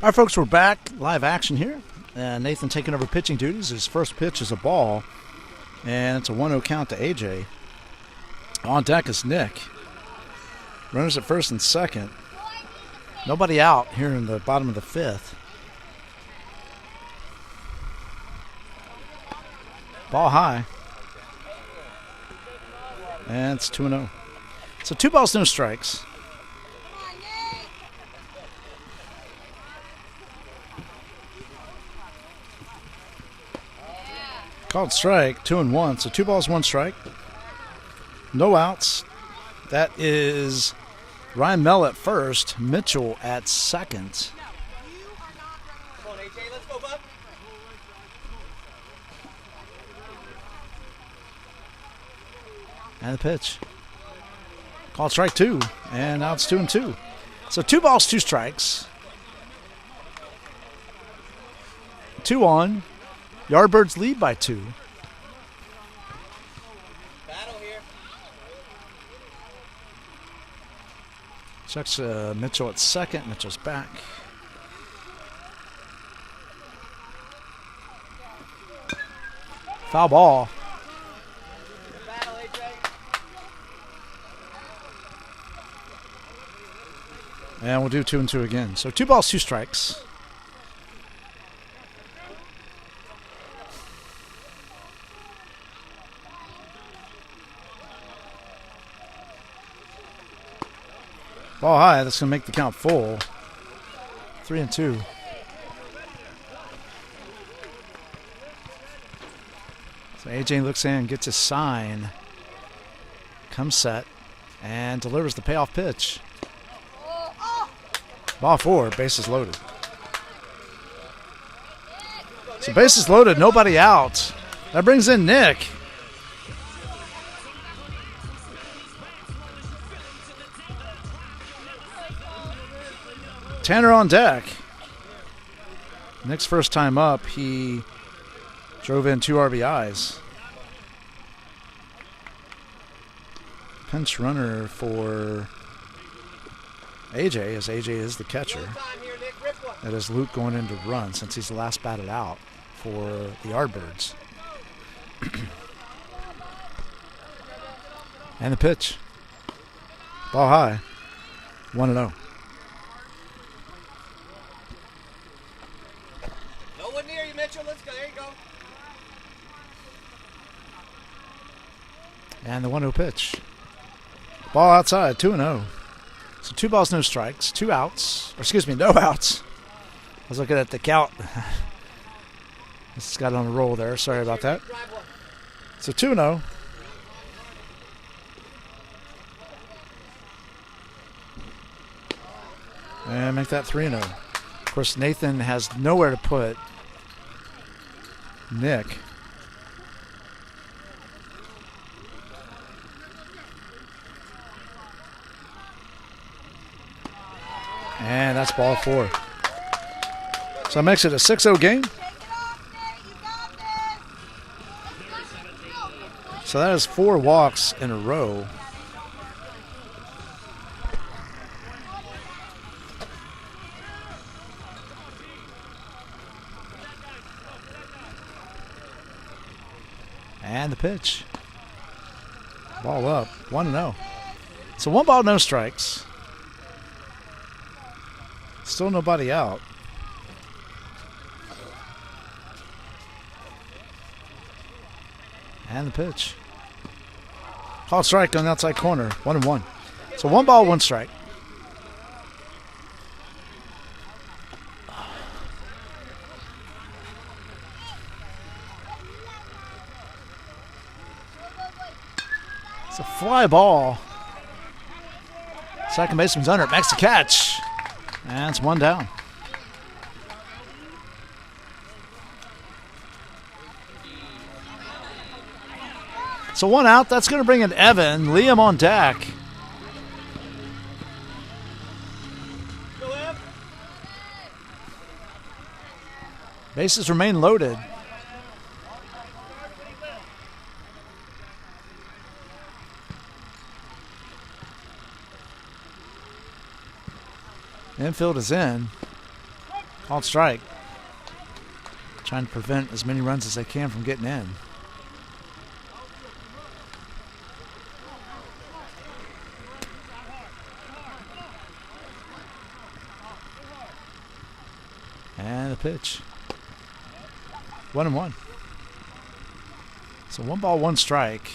All right, folks, we're back. Live action here. Nathan taking over pitching duties. His first pitch is a ball, and it's a 1-0 count to AJ. On deck is Nick. Runners at first and second. Nobody out here in the bottom of the 5th. Ball high. And it's 2-0. So 2 balls, no strikes. Called strike, 2-1. So 2 balls, 1 strike. No outs. That is Ryan Mell at first, Mitchell at second. Come on, AJ, let's go, bud. And the pitch. Called strike 2. And now it's 2-2. So 2 balls, 2 strikes. 2 on. Yardbirds lead by 2. Battle here. Checks Mitchell at second. Mitchell's back. Foul ball. Battle, AJ. And we'll do 2-2 again. So 2 balls, 2 strikes. Ball high. That's going to make the count full. 3-2. So AJ looks in, gets his sign, comes set, and delivers the payoff pitch. Ball 4, bases loaded. So bases loaded, nobody out. That brings in Nick. Tanner on deck. Nick's first time up, he drove in 2 RBIs. Pinch runner for AJ, as AJ is the catcher. Time here, Nick. Rip one. That is Luke going in to run since he's the last batted out for the Yardbirds. And the pitch. Ball high. 1-0. No one near you, Mitchell. Let's go. There you go. And the 1-0 pitch. Ball outside, 2-0. So 2 balls, no strikes, 2 outs. Or excuse me, no outs. I was looking at the count. This got on a roll there. Sorry about that. Drive one. So 2-0. And make that 3-0. Of course, Nathan has nowhere to put Nick. And that's ball 4. So that makes it a 6-0 game. So that is 4 walks in a row. And the pitch. Ball up, 1-0. So 1 ball, no strikes. Still nobody out. And the pitch. Called strike on the outside corner. 1-1. So 1 ball, 1 strike. It's a fly ball. Second baseman's under it. Makes the catch. And it's 1 down. So 1 out. That's going to bring in Evan. Liam on deck. Go left. Bases remain loaded. Infield is in. Called strike. Trying to prevent as many runs as they can from getting in. And the pitch. 1-1. So 1 ball, 1 strike.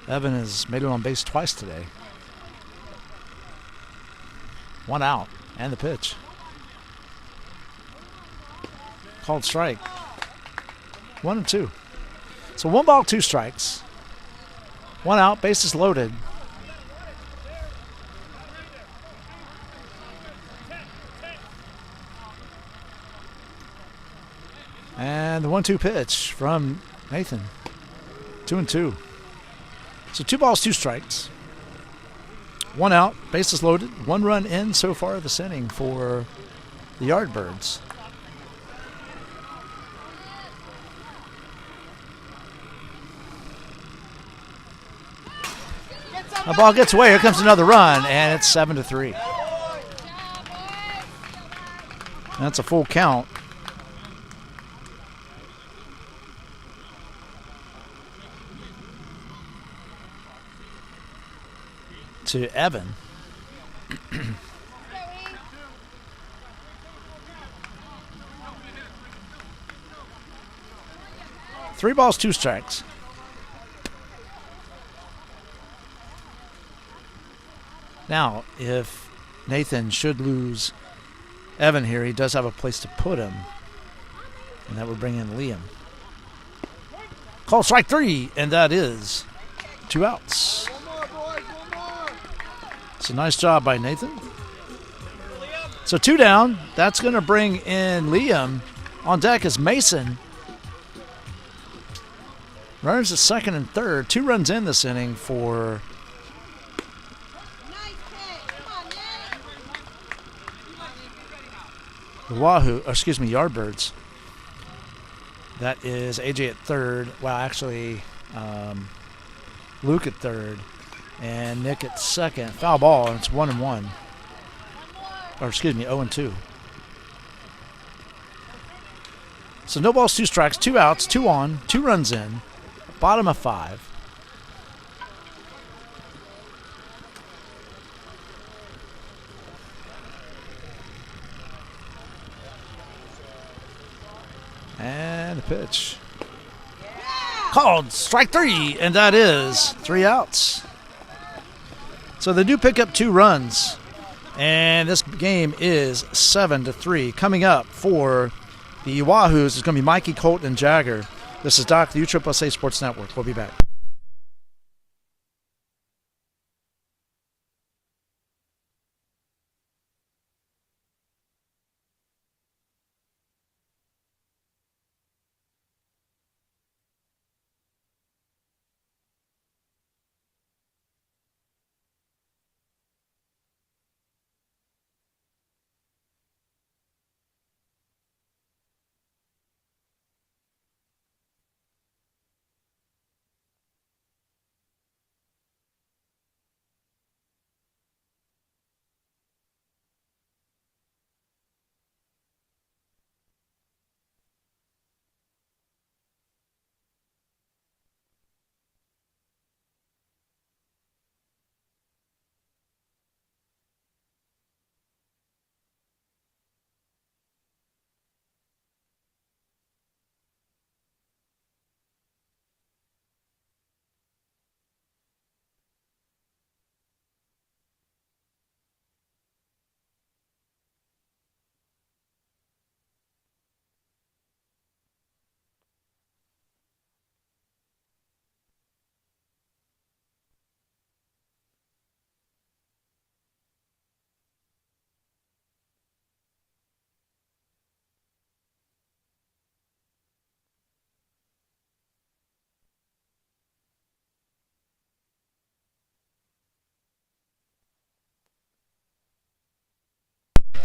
Evan has made it on base twice today. 1 out. And the pitch. Called strike. 1-2. So 1 ball, 2 strikes. 1 out, bases loaded. And the 1-2 pitch from Nathan. 2-2. So 2 balls, 2 strikes. 1 out, bases loaded. 1 run in so far this inning for the Yardbirds. The ball gets away. Here comes another run, and it's 7-3. That's a full count. To Evan. Three balls, 2 strikes. Now, if Nathan should lose Evan here, he does have a place to put him. And that would bring in Liam. Call strike 3, and that is 2 outs. It's a nice job by Nathan. So 2 down. That's going to bring in Liam. On deck is Mason. Runners at second and third. 2 runs in this inning for the Yardbirds. That is AJ at third. Well, actually, Luke at third. And Nick at second. Foul ball, and it's 1-1. Or, 0-2. So no balls, 2 strikes, 2 outs, 2 on, 2 runs in. Bottom of 5. And a pitch. Called strike 3, and that is 3 outs. So they do pick up 2 runs, and this game is 7-3. Coming up for the Wahoos is going to be Mikey, Colt, and Jagger. This is Doc, the USSSA Sports Network. We'll be back.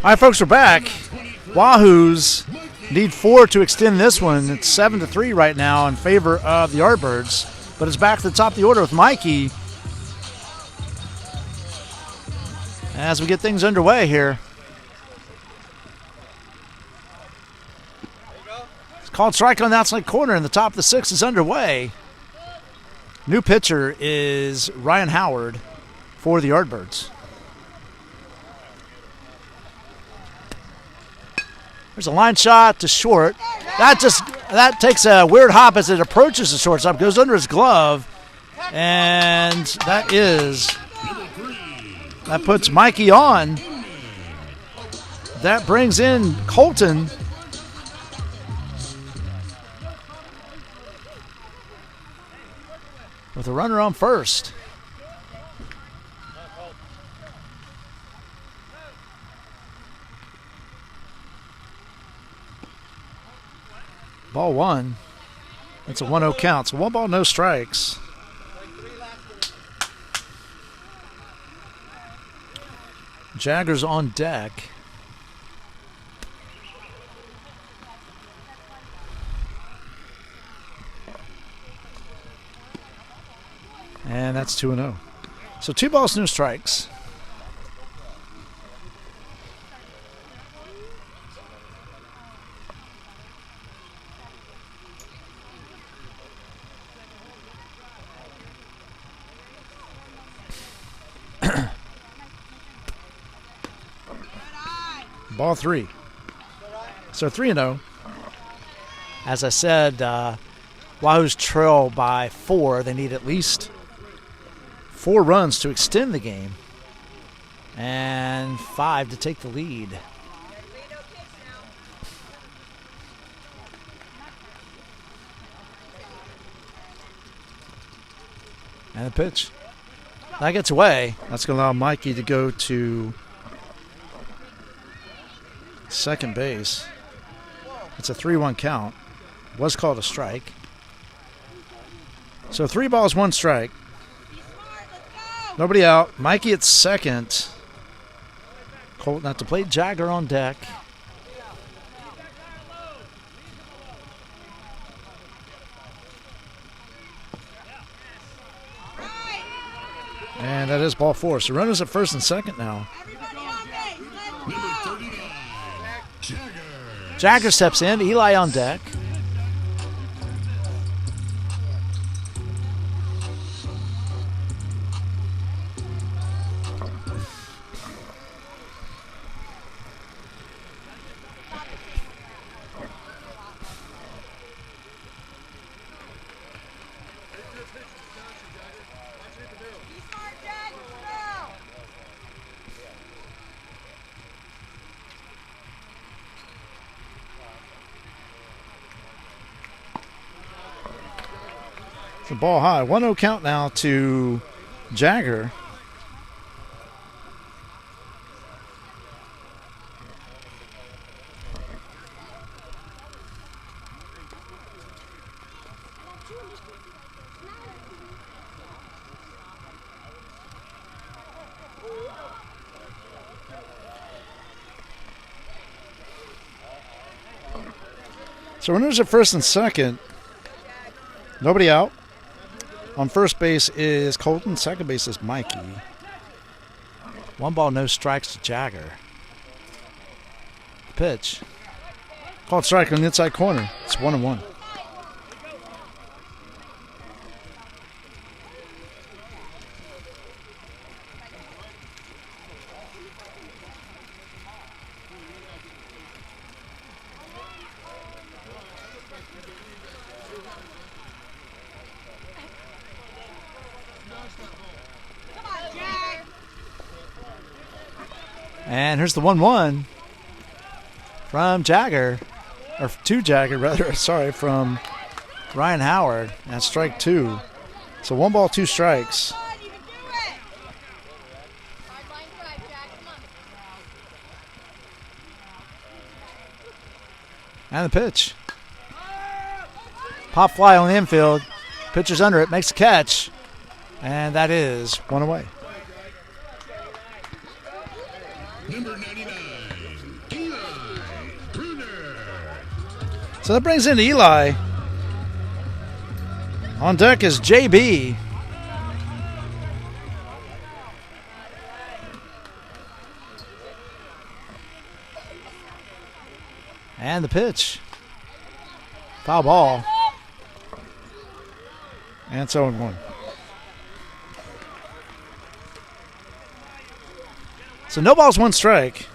All right, folks, we're back. Wahoos need 4 to extend this one. It's 7-3 right now in favor of the Yardbirds, but it's back to the top of the order with Mikey as we get things underway here. It's called strike on the outside corner, and the top of the 6th is underway. New pitcher is Ryan Howard for the Yardbirds. There's a line shot to short. That takes a weird hop as it approaches the shortstop, goes under his glove, and that puts Mikey on. That brings in Colton. with a runner on first. Ball one. It's a 1-0 count. So 1 ball, no strikes. Jaggers on deck. And that's 2-0. So 2 balls, no strikes. Ball 3. So 3-0. As I said, Wahoos trail by 4. They need at least 4 runs to extend the game and 5 to take the lead. And the pitch. That gets away. That's going to allow Mikey to go to second base. It's a 3-1 count. Was called a strike. So 3 balls, 1 strike. Nobody out. Mikey at second. Colton at the plate. Jagger on deck. And that is ball 4. So runners at first and second now. Number 39, Jagger. Jagger steps in. Eli on deck. The ball high. 1-0 count now to Jagger. So runners at first and second. Nobody out. On first base is Colton. Second base is Mikey. 1 ball, no strikes to Jagger. Pitch. Called strike on the inside corner. It's 1-1. And here's the 1-1 from Jagger, or to Jagger rather, sorry, from Ryan Howard. And strike 2. So 1 ball, 2 strikes. And the pitch. Pop fly on the infield. Pitcher's under it, makes a catch. And that is 1 away. Number 99, Eli Bruner. So that brings in Eli. On deck is JB. And the pitch. Foul ball. And it's 0-1. So no balls, 1 strike.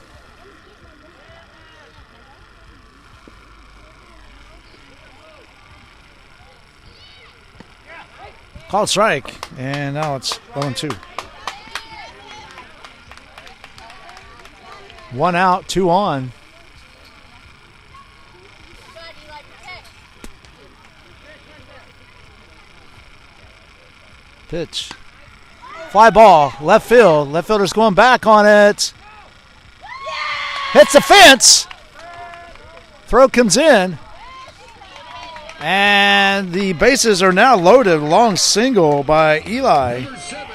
Called strike. And now it's 0-2. 1 out, 2 on. Pitch. Fly ball, left field. Left fielder's going back on it. Hits the fence. Throw comes in. And the bases are now loaded. Long single by Eli. Number 7,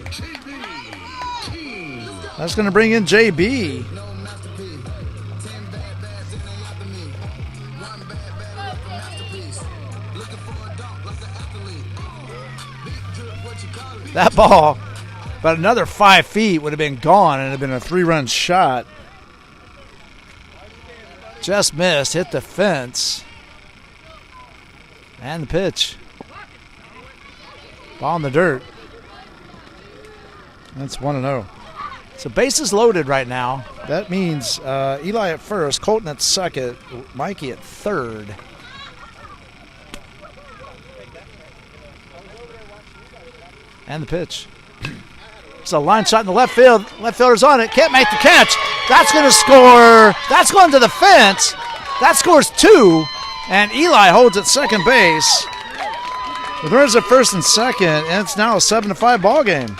JB. King. That's going to bring in JB. That ball, about another 5 feet, would have been gone and it would have been a 3-run shot. Just missed, hit the fence. And the pitch. Ball in the dirt. That's 1-0. So bases loaded right now. That means Eli at first, Colton at second, Mikey at third. And the pitch. It's a line shot in the left field. Left fielder's on it. Can't make the catch. That's going to score. That's going to the fence. That scores 2. And Eli holds at second base. With runners at first and second, and it's now a 7-5 ball game.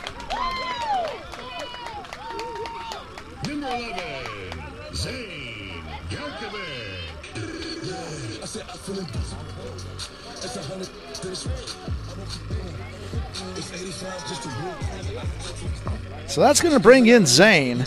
Number 11, Zane Yarkovic. So that's going to bring in Zane.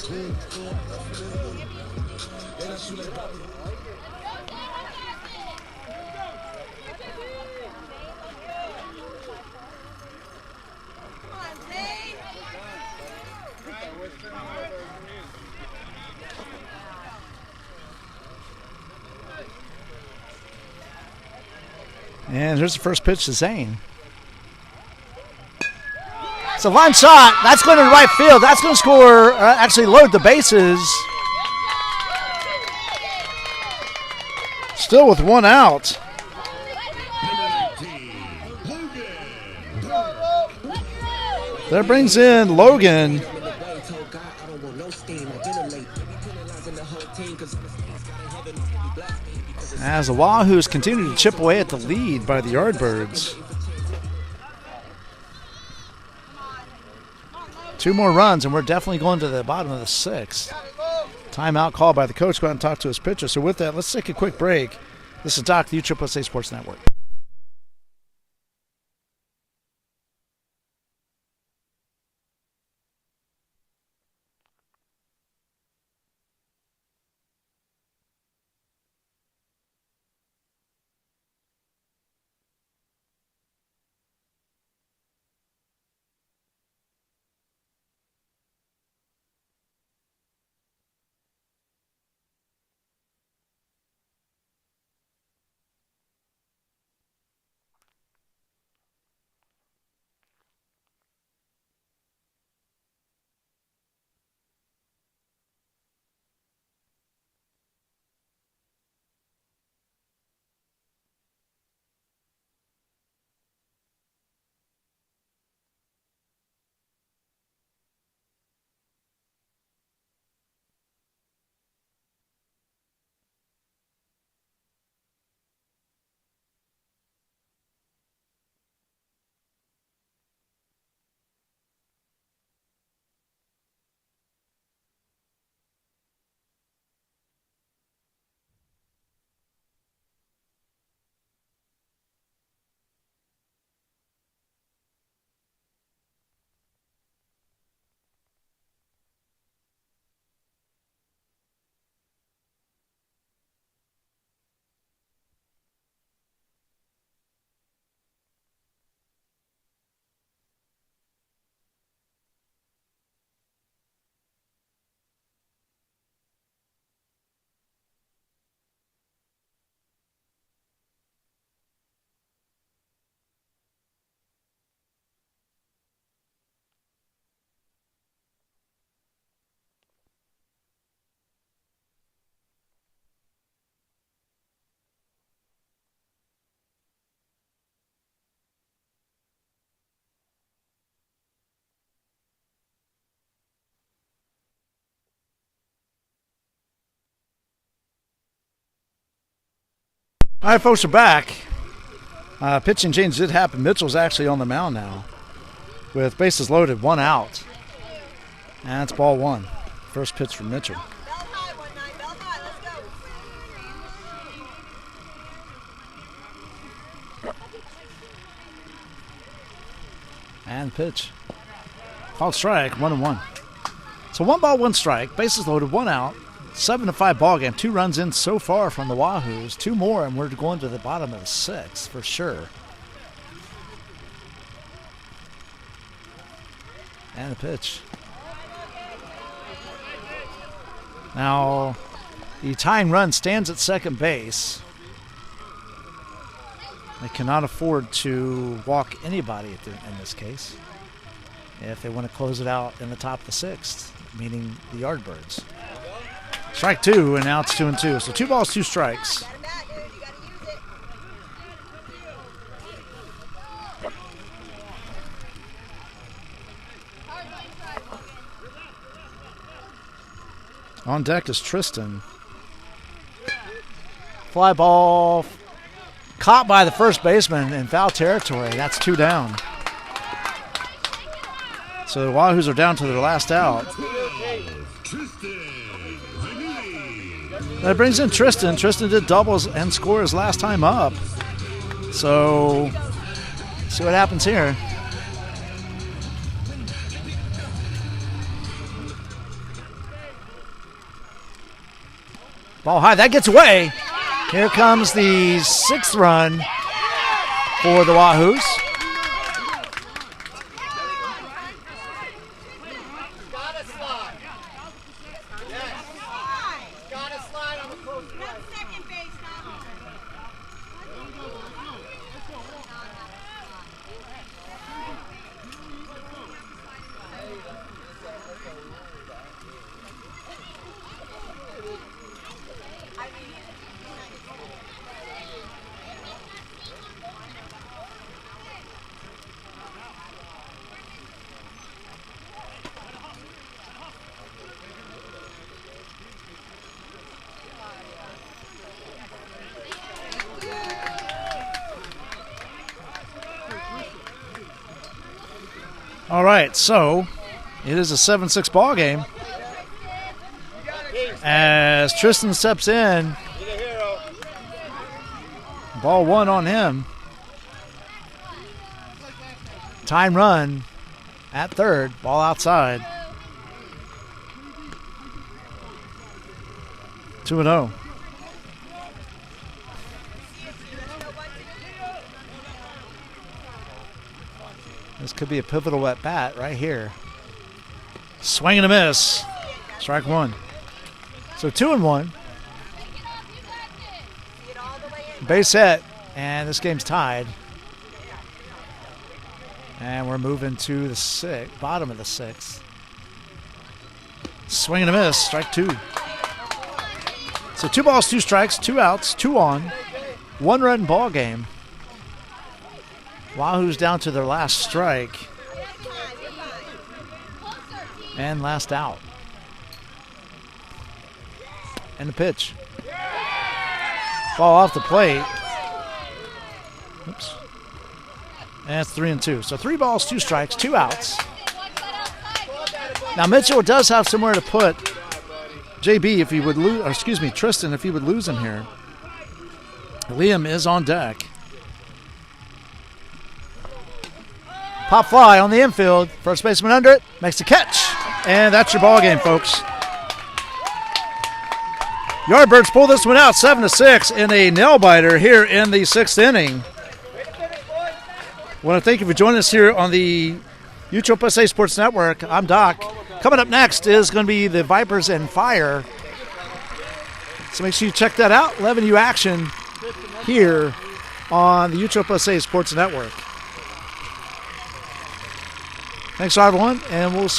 And here's the first pitch to Zane. It's a line shot. That's going to right field. That's going to score, actually load the bases. Still with 1 out. Number 19, Logan. That brings in Logan. As the Wahoos continue to chip away at the lead by the Yardbirds. 2 more runs, and we're definitely going to the bottom of the 6th. Timeout call by the coach. Go out and talk to his pitcher. So with that, let's take a quick break. This is Doc, the USSSA Sports Network. All right, folks, are back. Pitching change did happen. Mitchell's actually on the mound now. with bases loaded, 1 out. And that's ball 1. First pitch from Mitchell. Bell high, 1-9, bell high, let's go. And pitch. Called strike, 1-1. So 1 ball, 1 strike, bases loaded, 1 out. 7-5 ball game. 2 runs in so far from the Wahoos. 2 more, and we're going to the bottom of the 6th for sure. And the pitch. Now, the tying run stands at second base. They cannot afford to walk anybody in this case if they want to close it out in the top of the 6th, meaning the Yardbirds. Strike 2, and now it's 2-2. So 2 balls, 2 strikes. Get him back, dude. You gotta use it. On deck is Tristan. Fly ball caught by the first baseman in foul territory. That's 2 down. So the Wahoos are down to their last out. That brings in Tristan. Tristan did doubles and score his last time up. So, see what happens here. Ball high, that gets away. Here comes the 6th run for the Wahoos. Gotta slide. Yes. Gotta slide on the close play. That's second base now. All right, so it is a 7-6 ball game as Tristan steps in. He's a hero. Ball 1 on him. Time run at third. Ball outside. 2-0. This could be a pivotal at bat right here. Swing and a miss. Strike 1. So 2-1. Base hit, and this game's tied. And we're moving to the bottom of the 6th. Swing and a miss. Strike 2. So 2 balls, 2 strikes, 2 outs, 2 on. 1 run ball game. Wahoos down to their last strike. And last out. And the pitch. Ball off the plate. Oops. And it's 3-2. So 3 balls, 2 strikes, 2 outs. Now Mitchell does have somewhere to put JB if he would lose, or excuse me, Tristan if he would lose him here. Liam is on deck. Pop fly on the infield. First baseman under it. Makes the catch. And that's your ball game, folks. Yardbirds pull this one out 7-6 in a nail-biter here in the 6th inning. I want to thank you for joining us here on the UHOPSA Sports Network. I'm Doc. Coming up next is going to be the Vipers and Fire. So make sure you check that out. 11U action here on the UHOPSA Sports Network. Thanks, everyone, and we'll see you.